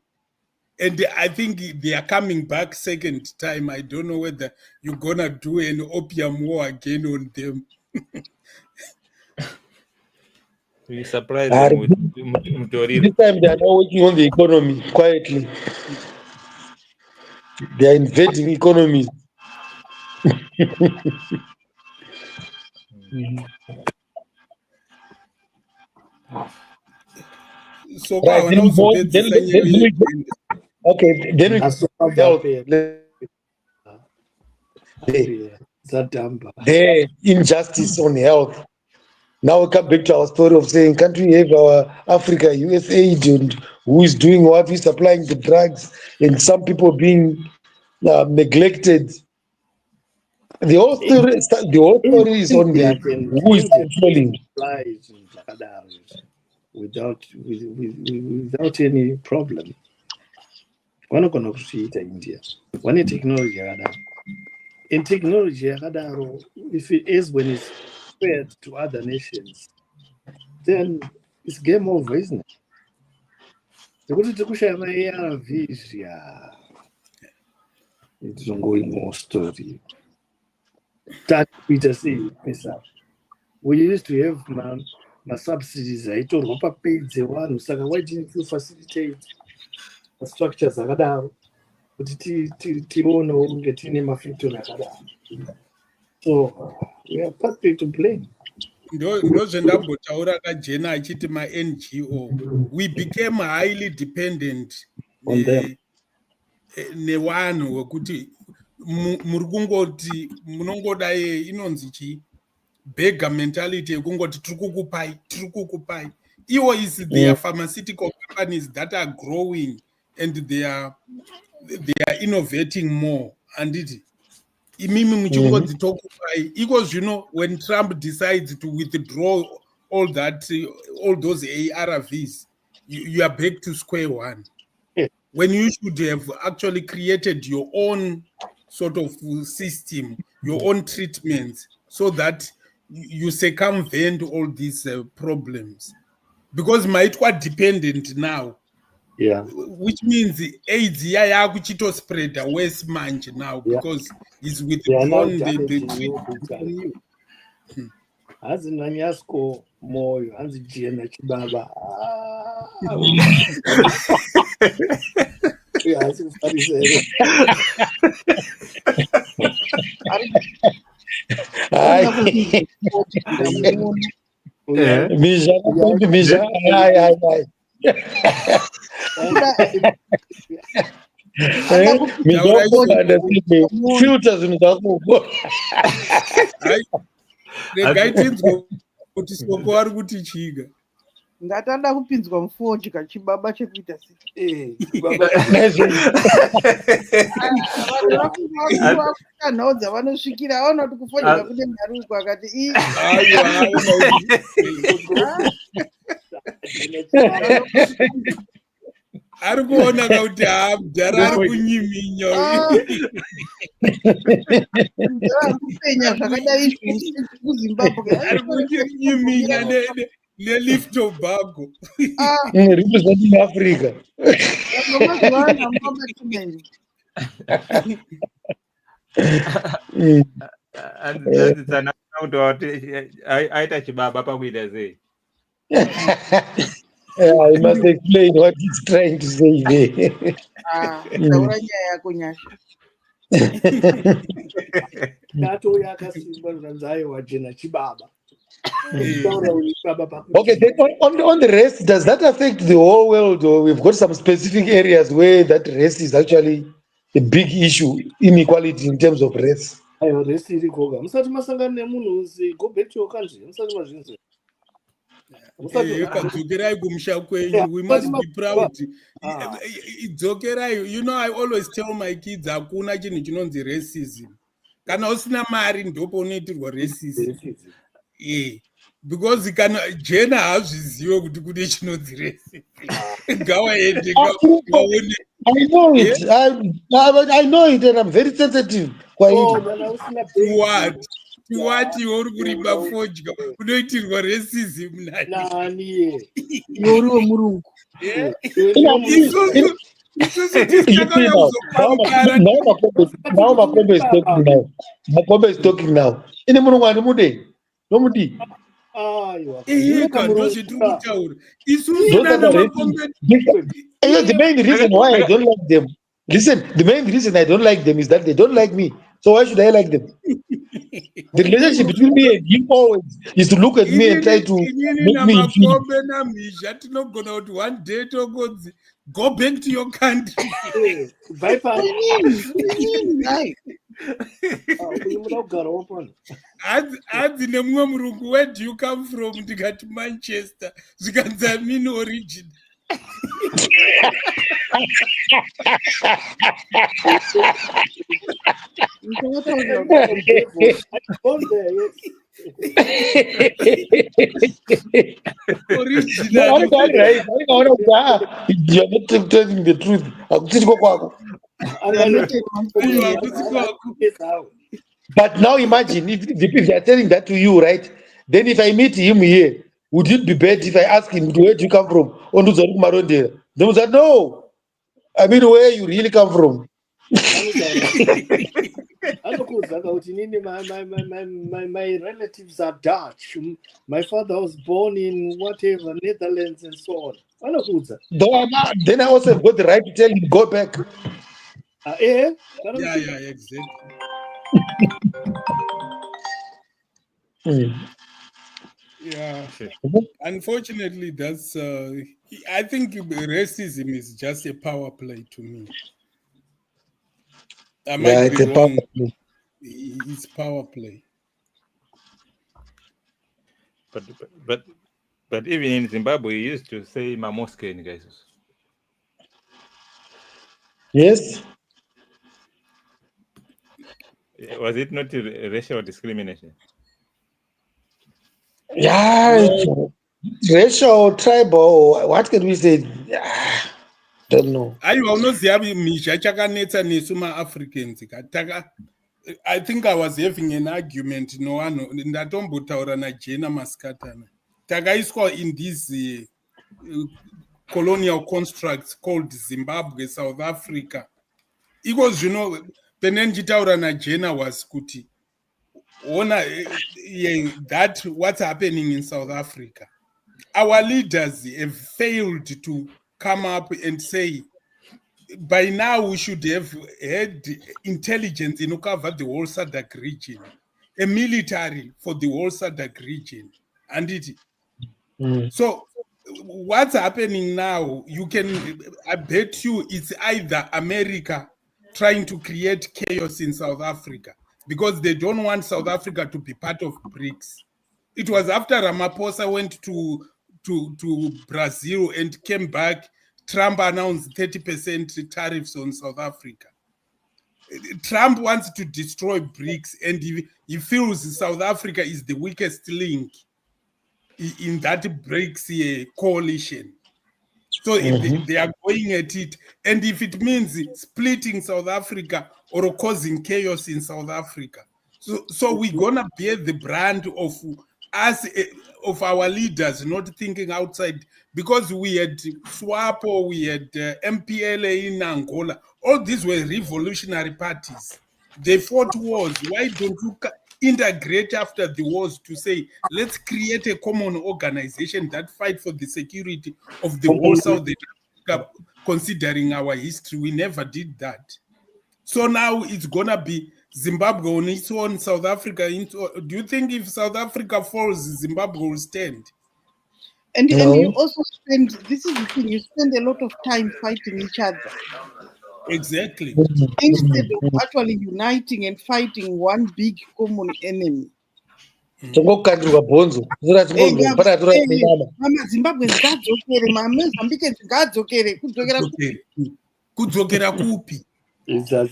And I think they are coming back second time. I don't know whether you're going to do an opium war again on them. We supply them with mutoriro. This time they are now working on the economy quietly. They are invading economies. So, Right. Then we go. Okay. Then we That's what health. The injustice on health. Now we come back to our story of saying, can't we have our Africa USAID and who is doing what? Who's supplying the drugs, and some people being neglected. The whole story is on the who is controlling. Without any problem. Vanogona kuchiita India. Vane technology yakadaro. In technology yakadaro, if it is when it's compared to other nations, then it's game over, isn't it? Zekuti tikushaya ma-ARVs, yeah. It's ongoing more story. That we just say, we used to have my subsidies. I told Papa paid the one, so why didn't you facilitate the structures akadaro? Kuti tione kunge tine mafactory akadaro. So we are partly to blame. Ndozvendambotaura kajena achiti ma-NGO, we became highly dependent On them. nevanhu wekuti muri kungoti munongoda inonzi chii beggar mentality yekungoti tiri kukupai. Iwo is their pharmaceutical companies that are growing and they are innovating more. Anditi imimi muchingodzi tokupai, because when Trump decides to withdraw all those ARVs, you are back to square one. Yeah. When you should have actually created your own sort of system, your own treatments, so that you circumvent all these problems. Because maitwa dependent now, Yeah. which means AIDS yakuchito spread worse manje now because he's withdrawn the treatment from you. Hanzi Nanyasko moyo, hanzi Jena Chibaba. Hanzi kufarisere. Misha. Filters regai tinzwa kuti soko vari kuti chiga ngatanda kupinzwa mufodya chibaba chekuita nhaoo dzavanosvikira aona kuti kufodya kune mari uko akati ari kuona kuti mudhara ari kunyiminya kupenya zvakadai kuzimbabwe ari kunyiminya nelift tobago represent in Africa. aita chibaba pakuita sei. I must explain what he's trying to say there. Taura nyaya yako nyasha. Tato yakasimba nzanzayo wajena chibaba. Okay, then on the rest, does that affect the whole world, or we've got some specific areas where that race is actually a big issue, inequality in terms of race? Ayo race iri koga. Musati masangana nemunhu uzi go back to your country. Musati mazvinzi. Dzokerai kumusha kwenyu. We must be proud. Dzokerai. You know, I always tell my kids hakuna chinhu chinonzi racism. Kana usina mari ndopo unoitirwa racism. Because kana jena hazvizive kuti kune chinonzi racism. Gawaende gaone. I know it. I know it, and I'm very sensitive. What? What you are kurimba fodya unoitirwa racism nani yoriwo murungu Makombe is talking now. Ine murungu ani mude nomudi the main reason why I don't like them. Listen, the main reason I don't like them is that they don't like me. So why should I like them? The relationship between me and him always is to look at me and try to make me feel. One day go back to your country. Where do you come from? To Manchester. Zikanzamini origin. You're not telling the truth. But now imagine if they are telling that to you, right? Then if I meet him here, would it be bad if I ask him, where do you come from? They would say, no. I mean, where you really come from? My relatives are Dutch. My father was born in whatever, Netherlands and so on. Then I also got the right to tell him, go back. Yeah, exactly. Yeah, unfortunately, that's. I think racism is just a power play to me. I might be wrong. It's power play. But even in Zimbabwe, you used to say "mamoske" in guys. Yes. Was it not racial discrimination? Yeah, racial, tribal, what can we say? Don't know. I Africans. I think I was having an argument no one ndatombotaura na Jena Maskatana. Takaiswa in this colonial constructs called Zimbabwe, South Africa. Because, penenjitaura najena was kuti, that what's happening in South Africa. Our leaders have failed to come up and say, by now we should have had intelligence in cover the whole SADC region, a military for the whole SADC region. And so what's happening now, I bet you it's either America trying to create chaos in South Africa because they don't want South Africa to be part of BRICS. It was after Ramaphosa went to Brazil and came back, Trump announced 30% tariffs on South Africa. Trump wants to destroy BRICS, and he feels South Africa is the weakest link in that BRICS coalition. So they are going at it. And if it means splitting South Africa or causing chaos in South Africa, so we're going to bear the brand of us, of our leaders not thinking outside, because we had SWAPO, we had MPLA in Angola. All these were revolutionary parties. They fought wars. Why don't you integrate after the wars to say, let's create a common organization that fight for the security of the whole South Africa, considering our history? We never did that. So now it's going to be Zimbabwe on its own, South Africa. Do you think if South Africa falls, Zimbabwe will stand? And you also spend, this is the thing, you spend a lot of time fighting each other. Exactly. Instead of actually uniting and fighting one big common enemy. Zimbabweans ngadzokere, Mozambicans ngadzokere, kudzokera kupi? Guys, I'm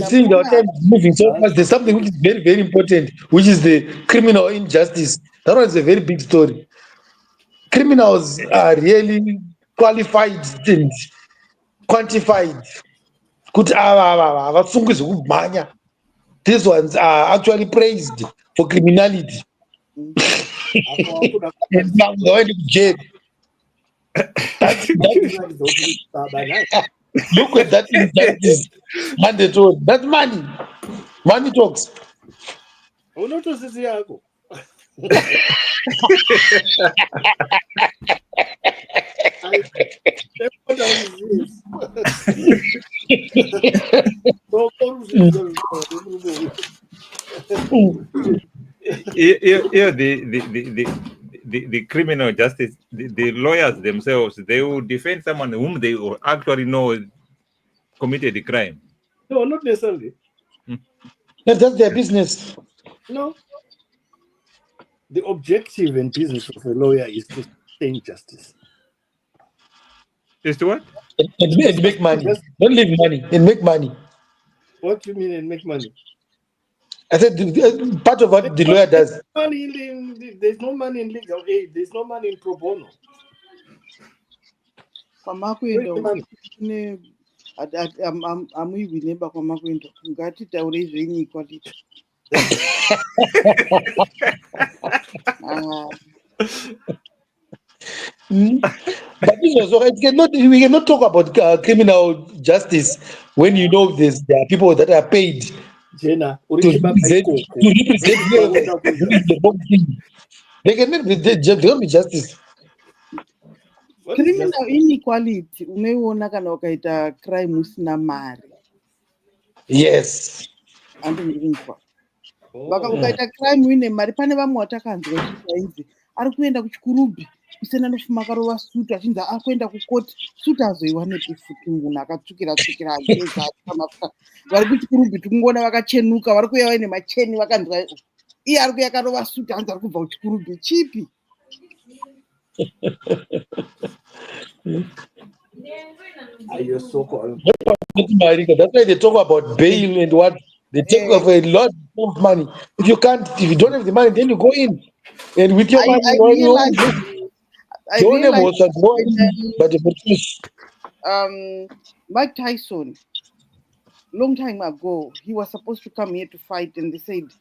seeing our time is moving so fast. There's something which is very, very important, which is the criminal injustice. That one is a very big story. Criminals are really qualified and quantified. These ones are actually praised for criminality. And now they're going to jail. Look at that injustice. Mandatory. That's money. Money talks. The criminal justice, the lawyers themselves, they will defend someone whom they actually know committed the crime. No, not necessarily. That's their business. No. The objective and business of a lawyer is to sustain justice. Is to what? And make money. Don't leave money and make money. What do you mean and make money? I said part of what the lawyer does. There's no money in legal aid. There's no money in pro bono. Inequality. But we cannot talk about criminal justice when you know there are people that are paid Jenna, to represent the whole thing. They cannot be justice. Criminal inequality, umeona kana ukaita crime usina mari. Yes. Ukaita crime uine mari, pane vamwe watakanzwa kuti ari kuenda kuchikurubhi kusena nofuma akarova sutu achinzi akuenda kukoti sutu azoiwa nepi futi munhu akatsvukira ageza mafuta vari kuchikurubhi tikungoona vakachenuka vari kuuya vaine macheni vakanzwa iye ari kuuya akarova sutu hanzi ari kubva kuchikurubhi chipi. That's why they talk about bail and what they take off a lot of money. If you don't have the money, then you go in and with your money. Mike Tyson, long time ago, he was supposed to come here to fight, and they said,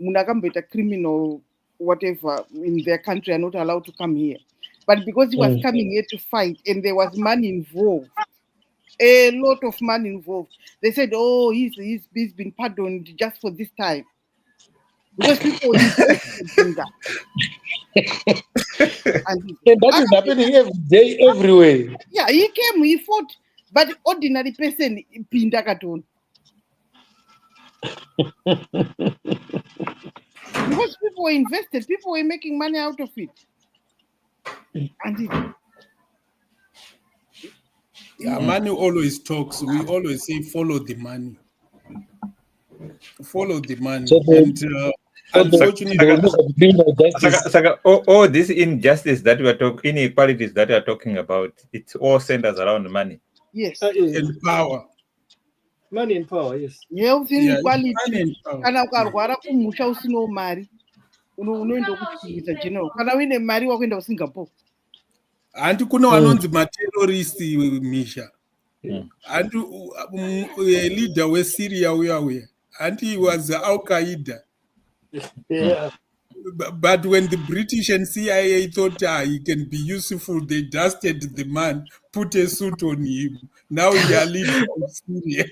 "Munakambo is a criminal whatever in their country are not allowed to come here. But because he was coming here to fight and there was money involved, a lot of money involved, they said, oh, he's been pardoned just for this time. Because people invested in that. And that is happening every day, everywhere. Yeah, he came, he fought, but ordinary person, pinda katon. Because people were invested, people were making money out of it. And money always talks. We always say, follow the money. Follow the money. So unfortunately, all this injustice that we are talking, inequalities that we are talking about, it all centers around money. Yes. And power. Money and power, yes. Health inequality. Money and power. Kana ukarwara kumusha usino mari, unoenda kuchibvisa general. Kana uine mari wakuenda kuSingapore. Anti kuno vanonzi materrorist misha. Anti leader weSyria uya. Anti he was Al-Qaeda. Yeah. But when the British and CIA thought he can be useful, they dusted the man, put a suit on him. Now he are leader of Syria.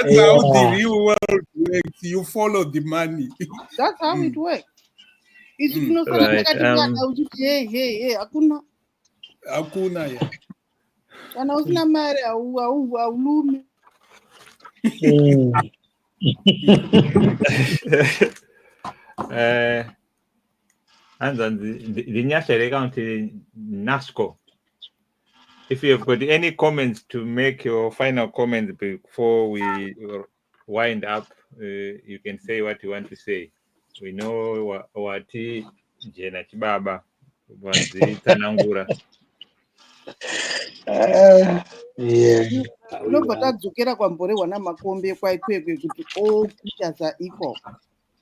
That's how the real world works. You follow the money. That's how it works. It's Right. hey, Hakuna ya. Kana usina mari aulume. And then the National County NASCO. If you have got any comments to make your final comments before we wind up, you can say what you want to say. We know what Jena Chibaba Wanzi Tanangura. Yeah. Unobva tadzokera kwambore wana makombe kwaikwekwe kuti all creatures are equal.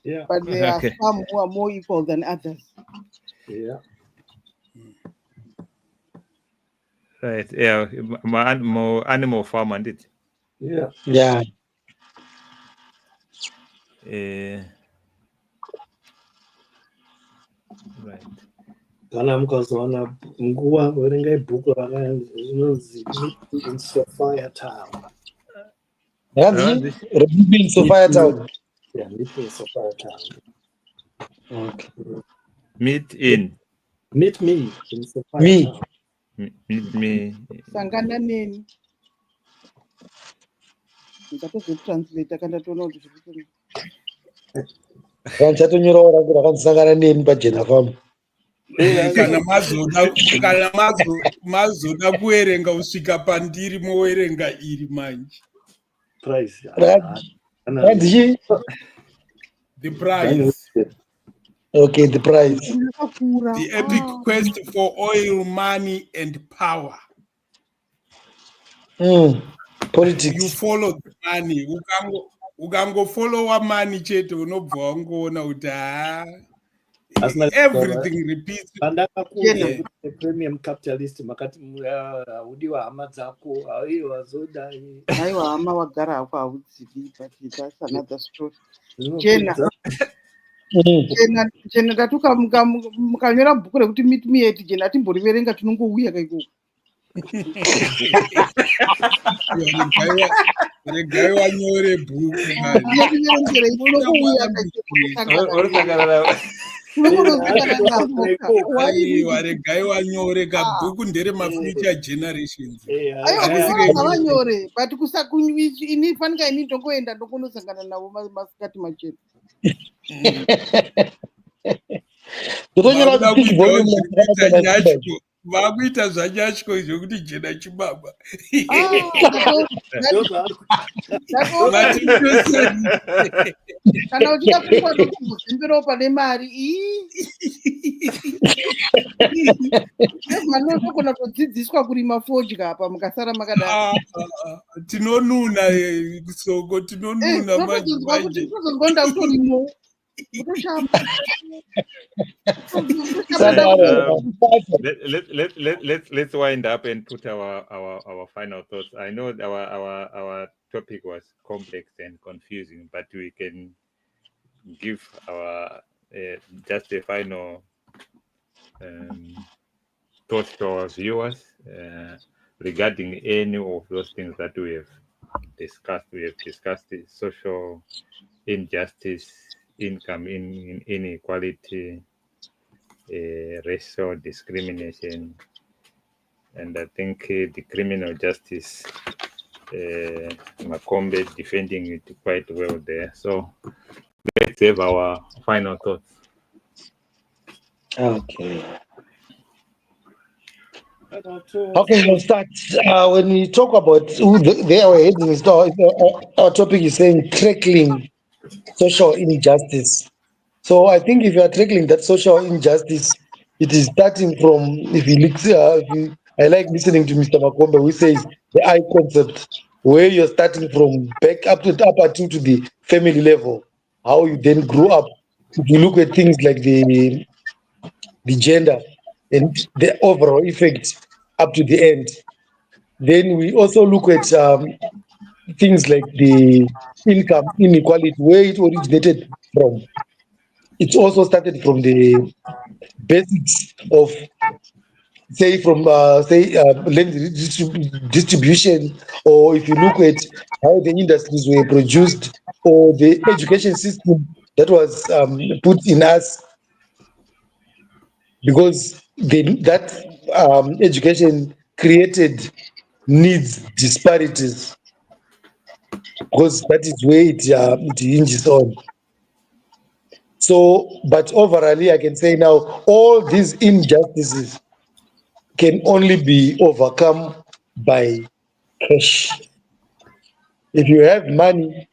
Yeah. But there are some who are more equal than others. Yeah. Right. Yeah. More animal farm and it. Yeah. Yeah. Right. Kana mukazoona nguwa werenga ibhuku rinonzi in Sophia Town. In Sophia Town. Yeah, meet in Sophia Town. Okay. Meet me in Sophia Town. Meet me. Sangana neni. Ngatozotranslate kana toona kuti zviri. Chatonyorawo rangu rakasangana neni pajena farm. Kana mazoda kuerenga usvika pandiri moerenga iri manje. Price. The prize. Okay, the prize. The epic quest for oil, money, and power. Politics. You follow the money. Ukango follow money chete unobva wangoona kuti everything repeats. Pandakakuudza kuti premium capitalist makati udiwa hama dzako aiwa zoda aiwa hama wagara hako haudzivi, but that's another story. Jena tatuka mukanyora bhuku rekuti meet me at Jena timboriverenga tinongouya kaikoko. Regai wanyore bhuku. Regai wanyore kabhuku ndere mafuture generations. Vanyore, but inifanika ini tongoenda ndokunosangana navo masikati machena. Vakuita zvanyashko zvokuti Jena Chibaba. Kana uchida kuwa ndokuzimbirawo pane mari vanokona kudzidziswa kurima fodya apa mukasara makadaro. Tinonuna soko tinonuna manje. Kutongonda kutorimo. let's wind up and put our final thoughts. I know our topic was complex and confusing, but we can give our just a final thoughts to our viewers regarding any of those things that we have discussed. We have discussed the social injustice, income inequality, racial discrimination, and I think the criminal justice, Makombe defending it quite well there. So let's have our final thoughts. Okay. How can you start? When we talk about who they are heading, our topic is saying tackling social injustice. So I think if you are tackling that social injustice, it is starting from, I like listening to Mr. Makombe, who says the I concept, where you're starting from back up to the family level, how you then grew up. If you look at things like the gender and the overall effect up to the end. Then we also look at things like the income inequality, where it originated from. It also started from the basics of, say, from land distribution, or if you look at how the industries were produced, or the education system that was put in us, because that education created needs disparities, because that is where it hinges on. So, but overall, I can say now all these injustices can only be overcome by cash. If you have money,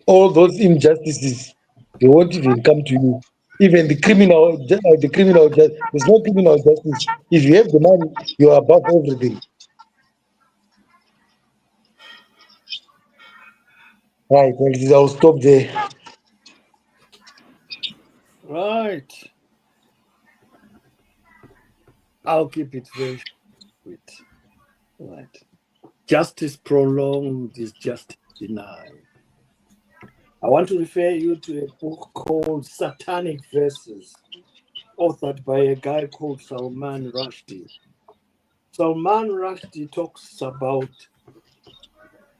all those injustices, they won't even come to you. Even the criminal, there's no criminal justice. If you have the money, you are above everything. Right, well, I'll stop there. Right. I'll keep it very short. Right. Justice prolonged is justice denied. I want to refer you to a book called Satanic Verses, authored by a guy called Salman Rushdie. Salman Rushdie talks about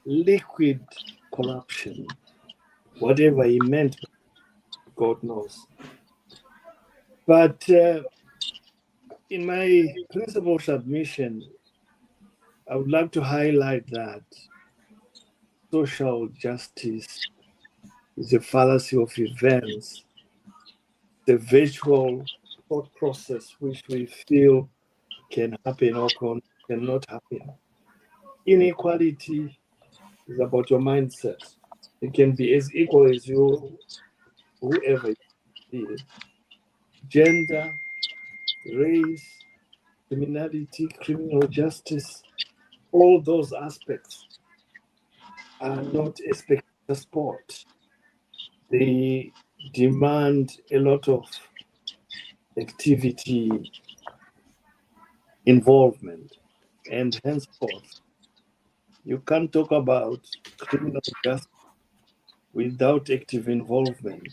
liquid corruption, whatever he meant, God knows. But in my principal submission, I would like to highlight that social justice is a fallacy of events, the virtual thought process which we feel can happen or cannot happen. Inequality is about your mindset. It can be as equal as you, whoever you be. Gender, race, criminality, criminal justice, all those aspects are not a spectator sport. They demand a lot of activity, involvement, and henceforth, you can't talk about criminal justice without active involvement.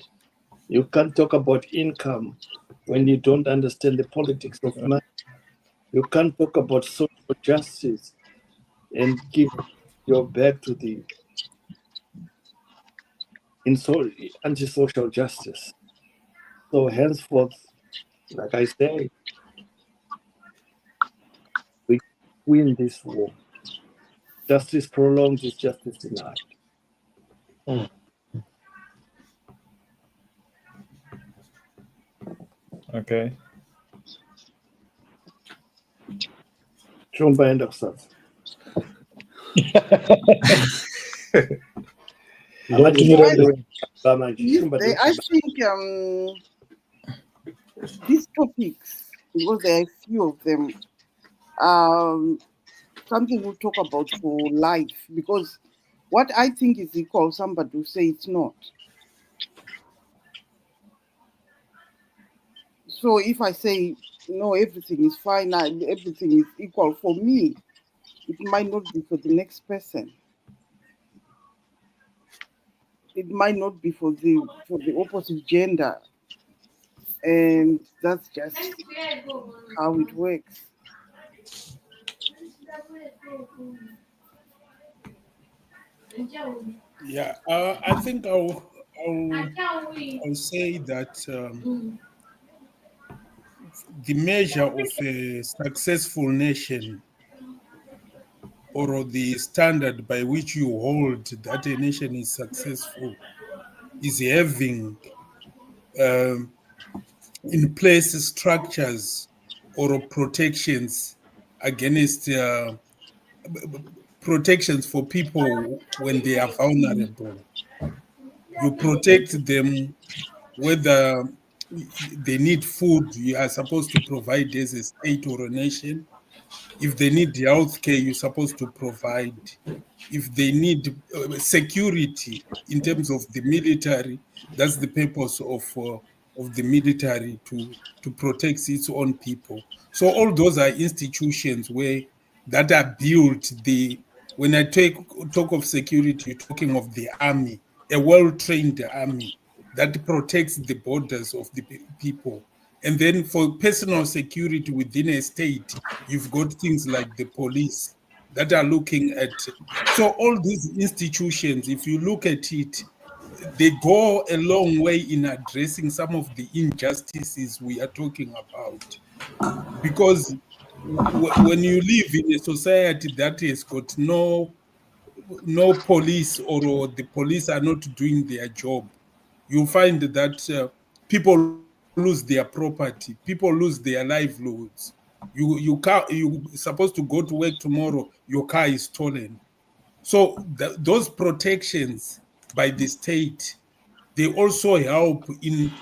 You can't talk about income when you don't understand the politics of money. You can't talk about social justice and give your back to the anti-social justice. So henceforth, like I say, we win this war. Justice prolonged is justice denied. Okay. Chumba end of stuff. Don't give me that. I think these topics, because there are a few of them, something we'll talk about for life, because what I think is equal, somebody will say it's not. So if I say no, everything is fine, everything is equal for me, it might not be for the next person. It might not be for the opposite gender, and that's just how it works. Yeah, I think I'll say that the measure of a successful nation, or the standard by which you hold that a nation is successful, is having in place structures or protections against protections for people when they are vulnerable. You protect them whether they need food, you are supposed to provide as a state or a nation. If they need health care, you're supposed to provide. If they need security in terms of the military, that's the purpose of the military, to protect its own people. So all those are institutions where that are built. When I talk of security, you're talking of the army, a well-trained army that protects the borders of the people. And then for personal security within a state, you've got things like the police that are looking at. So all these institutions, if you look at it, they go a long way in addressing some of the injustices we are talking about. Because when you live in a society that has got no police, or the police are not doing their job, you find that people lose their property, people lose their livelihoods. You're supposed to go to work tomorrow, your car is stolen. So those protections by the state, they also help in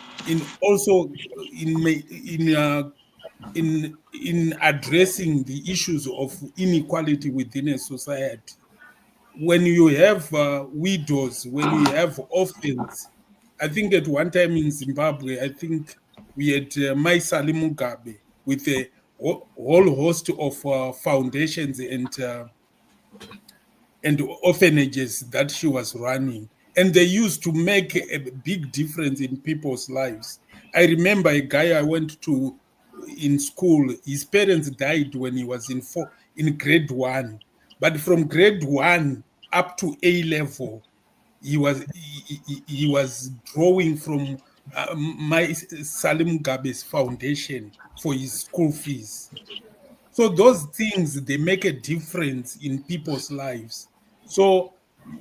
addressing the issues of inequality within a society. When you have widows, when you have orphans, I think at one time in Zimbabwe, I think we had Maisali Mugabe with a whole host of foundations and orphanages that she was running. And they used to make a big difference in people's lives. I remember a guy I went to in school, his parents died when he was in grade 1. But from grade 1 up to A level, he was drawing from my Salim Gabe's foundation for his school fees. So those things, they make a difference in people's lives. So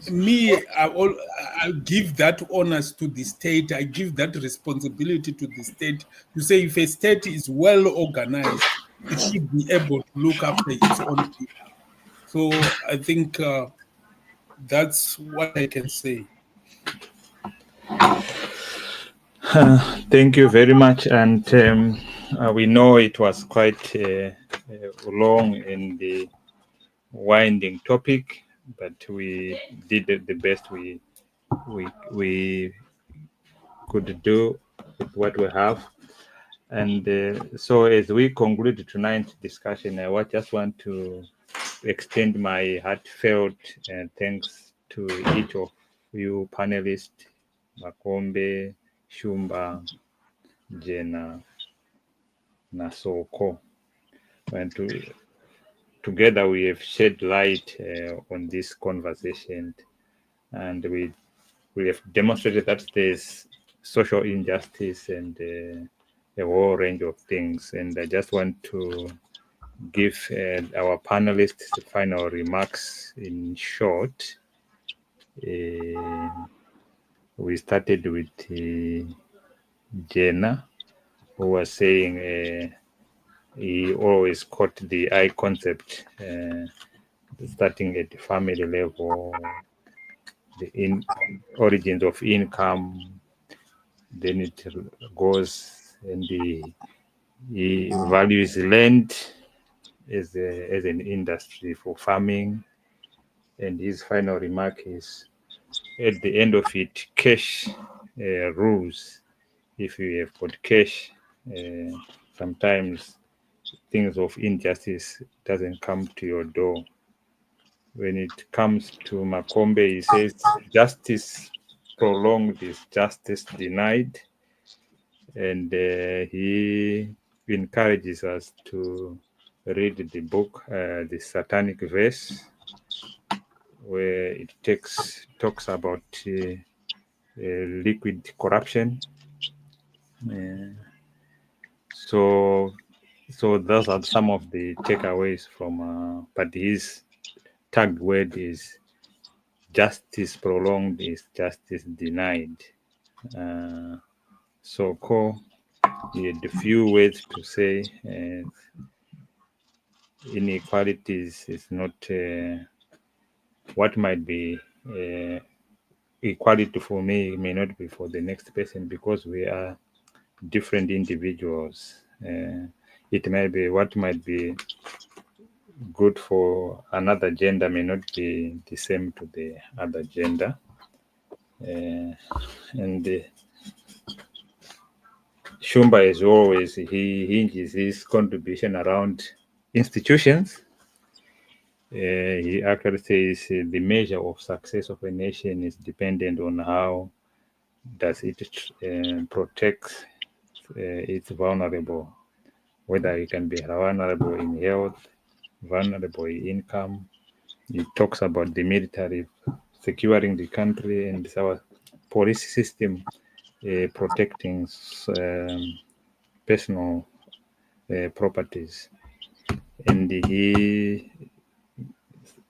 me, I give that onus to the state. I give that responsibility to the state to say, if a state is well organized, it should be able to look after its own people. So I think that's what I can say. Thank you very much. And we know it was quite long in the winding topic, but we did the best we could do with what we have. And so as we conclude tonight's discussion, I just want to extend my heartfelt thanks to each of you panelists, Makombe, Shumba, Jena, Nasoko. And together we have shed light on this conversation, and we have demonstrated that there's social injustice and a whole range of things. And I just want to give our panelists the final remarks in short. We started with Jenna, who was saying he always caught the I concept, starting at the family level, the origins of income, then it goes and he values land as an industry for farming. And his final remark is, at the end of it, cash rules. If you have got cash, sometimes things of injustice doesn't come to your door. When it comes to Makombe, he says, justice prolonged is justice denied. And he encourages us to read the book, The Satanic Verse, where it talks about liquid corruption. So those are some of the takeaways from, but his tagged word is justice prolonged is justice denied. So Ko, he had a few words to say. Inequalities is not what might be equality for me may not be for the next person, because we are different individuals. It may be what might be good for another gender may not be the same to the other gender. And Shumba, as always, he hinges his contribution around institutions. He actually says the measure of success of a nation is dependent on how does it protect its vulnerable, whether it can be vulnerable in health, vulnerable in income. He talks about the military securing the country and our police system protecting personal properties. And he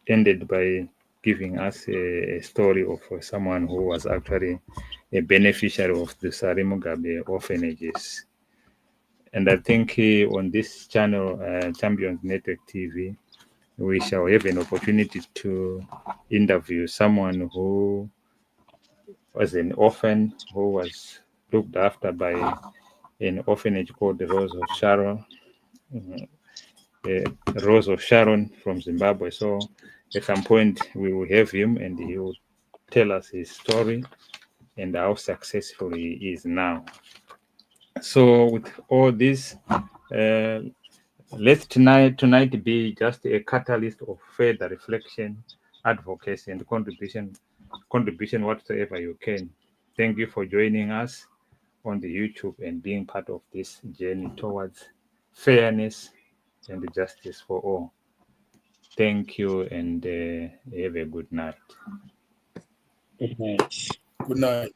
ended by giving us a story of someone who was actually a beneficiary of the Sari Mugabe orphanages. And I think on this channel, Champions Network TV, we shall have an opportunity to interview someone who was an orphan, who was looked after by an orphanage called the Rose of Sharon. Rose of Sharon from Zimbabwe. So at some point we will have him and he will tell us his story and how successful he is now. So with all this, let tonight be just a catalyst of further reflection, advocacy, and contribution whatsoever you can. Thank you for joining us on the YouTube and being part of this journey towards fairness and justice for all. Thank you and have a good night. Good night. Good night.